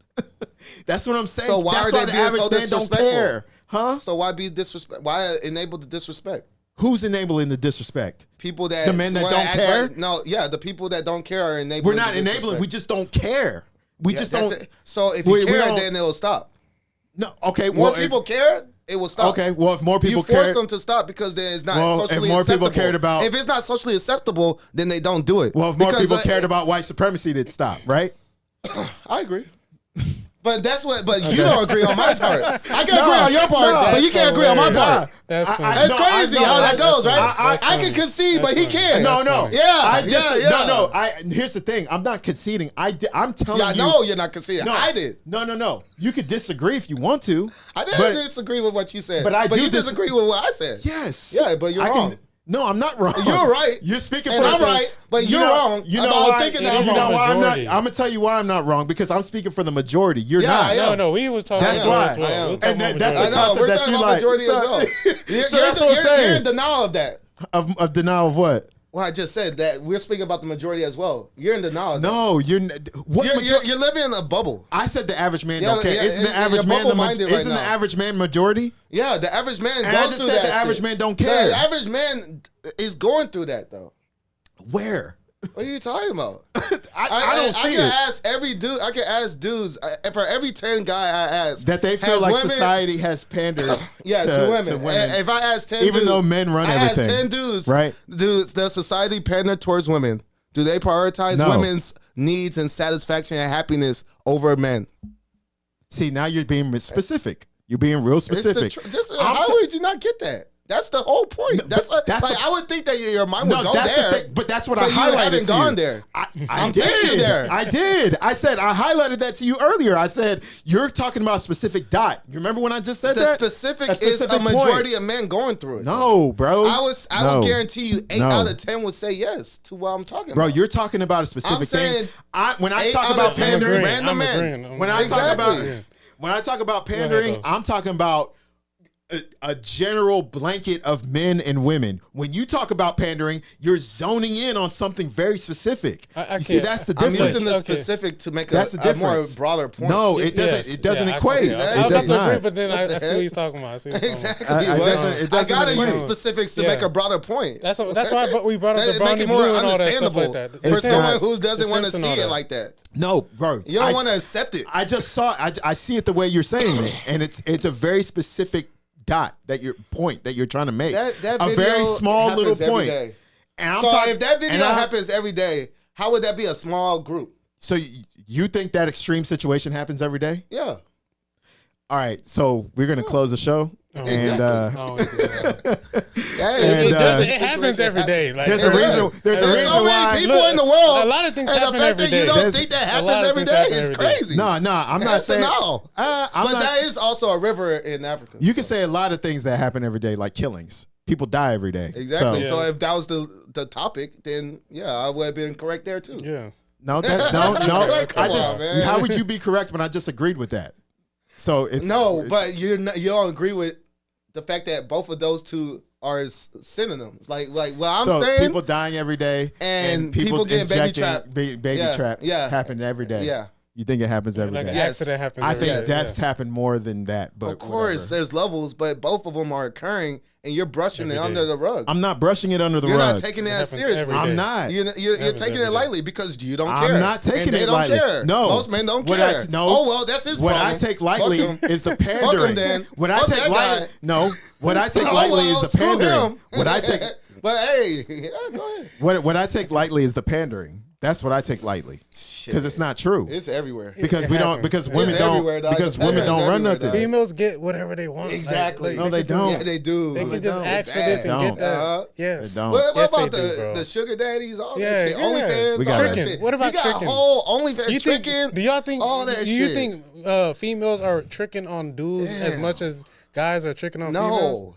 That's what I'm saying. So why That's are why they the being average so man don't disrespectful? care? Huh? So why be disrespect? Why enable the disrespect? Who's enabling the disrespect? People that the men that don't care. The people that don't care are enabling. We're not enabling. We just don't care. We just don't. It. So if you care, then it'll stop. No. Okay. More people care. It will stop. Okay, well, if more people you force them to stop because then it's not socially if more acceptable. people cared about, if it's not socially acceptable, then they don't do it. Well, if more people cared about white supremacy, they'd stop, right? I agree. But that's what. But you don't agree on my part. I can agree on your part, but you can't agree on my part. That's crazy how that goes, right? I can concede, but he can't. No. Yeah. Here's the thing. I'm not conceding. I'm telling you. I know you're not conceding. I did. No. You could disagree if you want to. I didn't disagree with what you said. But you disagree with what I said. Yes. Yeah, but you're wrong. No, I'm not wrong. You're right. You're speaking and for I'm right, but you're wrong. You know why? Thinking that I'm wrong. I'm gonna tell you why I'm not wrong, because I'm speaking for the majority. You're not. No, we was talking. That's about why. And that's the concept that you like. Majority as well. So that's what I'm saying. You're in denial of that. Of denial of what? Well, I just said that we're speaking about the majority as well. You're in denial. No, you're living in a bubble. I said the average man don't care. Isn't the average man the average man majority? Yeah, the average man and goes I just through said that. The average man don't care. The average man is going through that though. Where? What are you talking about? I don't see I can it. ask every dude. I can ask dudes for every 10 guy I ask that they feel like society has pandered. To women. If I ask 10, even though men run everything, I ask 10 dudes. Right? Dudes, does society pander towards women? Do they prioritize women's needs and satisfaction and happiness over men? See, now you're being specific. You're being real specific. How would you not get that? That's the whole point. I would think that your mind would go there. But that's what I highlighted. You haven't gone there. I'm taking you there. I did. I said I highlighted that to you earlier. I said you're talking about a specific dot. You remember when I just said that? The specific is a majority of men going through it. No, bro. I would guarantee you 8 out of 10 would say yes to what I'm talking about. Bro, you're talking about a specific thing. When I talk about pandering, random men. When I talk about pandering, I'm talking about a general blanket of men and women. When you talk about pandering, you're zoning in on something very specific. You see, that's the difference. I'm using the specific to make a more broader point. No, it doesn't. It doesn't equate. I it does not. agree, but then I see what he's talking about. Exactly. I gotta use specifics to make a broader point. That's why we brought up the brownie more blue and all that stuff understandable like that. for someone who doesn't want to see it like that. No, bro. You don't want to accept it. I just saw. I see it the way you're saying it, and it's a very specific dot that you're trying to make. That a very small little point. And if that video happens every day, how would that be a small group? So you think that extreme situation happens every day? Yeah. All right, so we're gonna close the show. It happens every day. Like, there's a reason. There's so why. Many people in the world. A lot of things happen every day. You don't think that happens every day? It's crazy. No, I'm not saying. No, but that is also a river in Africa. You can say a lot of things that happen every day, like killings. People die every day. Exactly. So if that was the topic, then I would have been correct there too. Yeah. No. How would you be correct when I just agreed with that? So it's but you don't agree with the fact that both of those two are synonyms. Like what I'm saying, people dying every day and people getting baby trapped. Baby trapped happen every day. Yeah. You think it happens every day? Like an accident happens. I think that's happened more than that. But of course, there's levels, but both of them are occurring, and you're brushing it under the rug. I'm not brushing it under the rug. You're not taking it as seriously. I'm not. You're taking it lightly because you don't care. I'm not taking it They lightly. don't care. No, most men don't care. Oh well, that's his problem. What I take lightly is the pandering. Fuck him then. What I take lightly, What I take lightly is the pandering. What I take, but hey, go ahead. What I take lightly is the pandering. That's what I take lightly because it's not true. It's everywhere. Because we don't. Because women don't. Because women don't run nothing. Females get whatever they want. Exactly. No, they don't. Yeah, they do. They can just ask for this and get that. Yes. They don't. What about the sugar daddies? All that shit. OnlyFans. We got all that shit. What about tricking? tricking? Whole OnlyFans tricking. Do y'all think? All that shit. Do you think females are tricking on dudes as much as guys are tricking on females?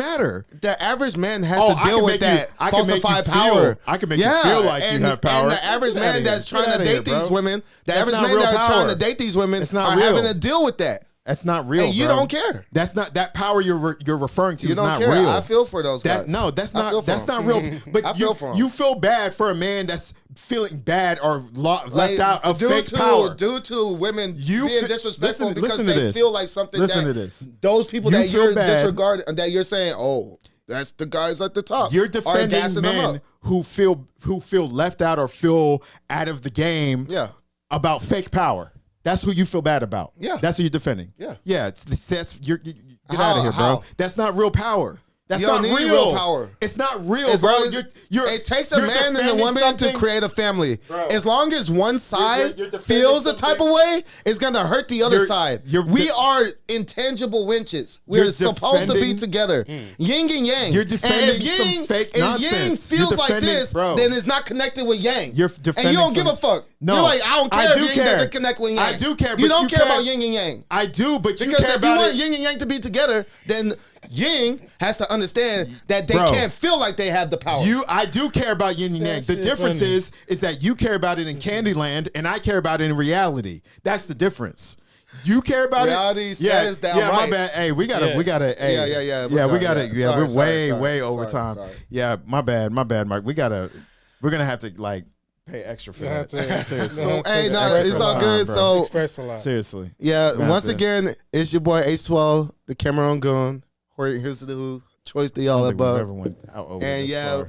matter. The average man has Oh, to I deal can with make you- that I can make you falsified feel- power. I can make you feel like you have power. And the average Get outta man here. that's trying Get to outta date here, bro. these women, the That's average not man real that's trying power. to date these women It's not are real. having to deal with that. That's not real. And you bro. don't care. That's not that power you're referring to. You is don't not care. real. I feel for those guys. That's I feel not for that's them. not real. But I feel for them. you feel bad for a man that's feeling bad or left Like, out of due fake to, power. Due to women You being fe- disrespectful listen- because listen to they this. feel like something Listen that to this. those people You that feel you're bad. disregarding, that you're saying, oh, that's the guys at the top. You're are defending gassing them men up. who feel left out or feel out of the game. Yeah. About fake power. That's who you feel bad about. Yeah. That's who you're defending. Yeah. Yeah. Get How- out of here, bro. how? That's not real power. That's You not don't need real. real power. It's not real, It's bro. not- You're, it takes a you're man and a defending woman something- to create a family. Bro. As long as one side you're defending feels a type of something- way, it's gonna hurt the other You're- side. you're We de- are intangible winches. We're You're supposed to be defending- together. Yin and yang. You're And defending if some yin, fake if nonsense. Yang You're feels like defending- this, bro. then it's not connected with yang. You're and defending you don't give some- a fuck. No. You're like, I don't I care do if yin care. doesn't connect with yang. I do care, You but don't you care care- about yin and yang. I do, but you Because care if you about want it. yin and yang to be together, then yin has to understand that they Bro. can't feel like they have the power. I do care about yin and yang. That The shit difference funny. is that you care about it in Candyland and I care about it in reality. That's the difference. You care about Reality it. says that I'm yeah, my right. bad. Hey, we gotta. Hey, Yeah. yeah. We're We done. gotta. Yeah. Yeah, Sorry, we're sorry, way sorry, over time. sorry. Yeah, my bad, Mark. We're gonna have to like pay extra for that. Seriously. Hey, no, Extra it's all time, good. bro. So Express a lot. Seriously. yeah, Gonna once have to- again, it's your boy H12, the Cameroon Goon. Here's the choice to I y'all don't think we've above. ever went out over And this yeah, far.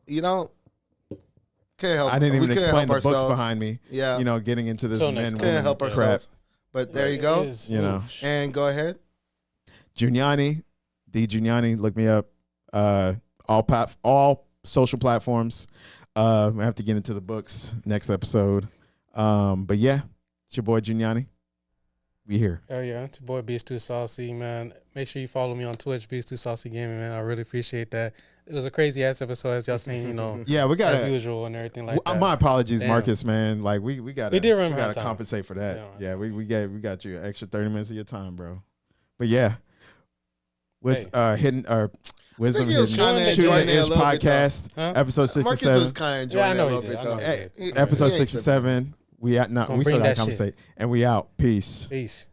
you know, can't help. I didn't we even couldn't explain the help books ourselves. behind me. Yeah, You know, getting into this Till men next time. can't woman help crap. ourselves. But there you go. It is, You know. And go ahead. Giuliani, D Giuliani, look me up. All social platforms. I have to get into the books next episode. But yeah, it's your boy Giuliani. We here. Oh yeah, it's your boy Beast Too Saucy, man. Make sure you follow me on Twitch, Beast Too Saucy Gaming, man. I really appreciate that. It was a crazy ass episode, as y'all seen, you know. Yeah, we got as usual and everything like that. My apologies, Damn. Marcus, man. Like we got We did run out of time. compensate for that. Yeah. Yeah, we got you an extra 30 minutes of your time, bro. But yeah, with hidden wisdom he was hidden trying to Shooting enjoy it a Ish little bit, podcast Huh? episode Marcus 67. was kind of enjoying Yeah, I it know a he little did. bit I know though. he did. Episode He ain't tripping. 67. We out. No, Gonna we still bring got that to shit. compensate, and we out. Peace. Peace.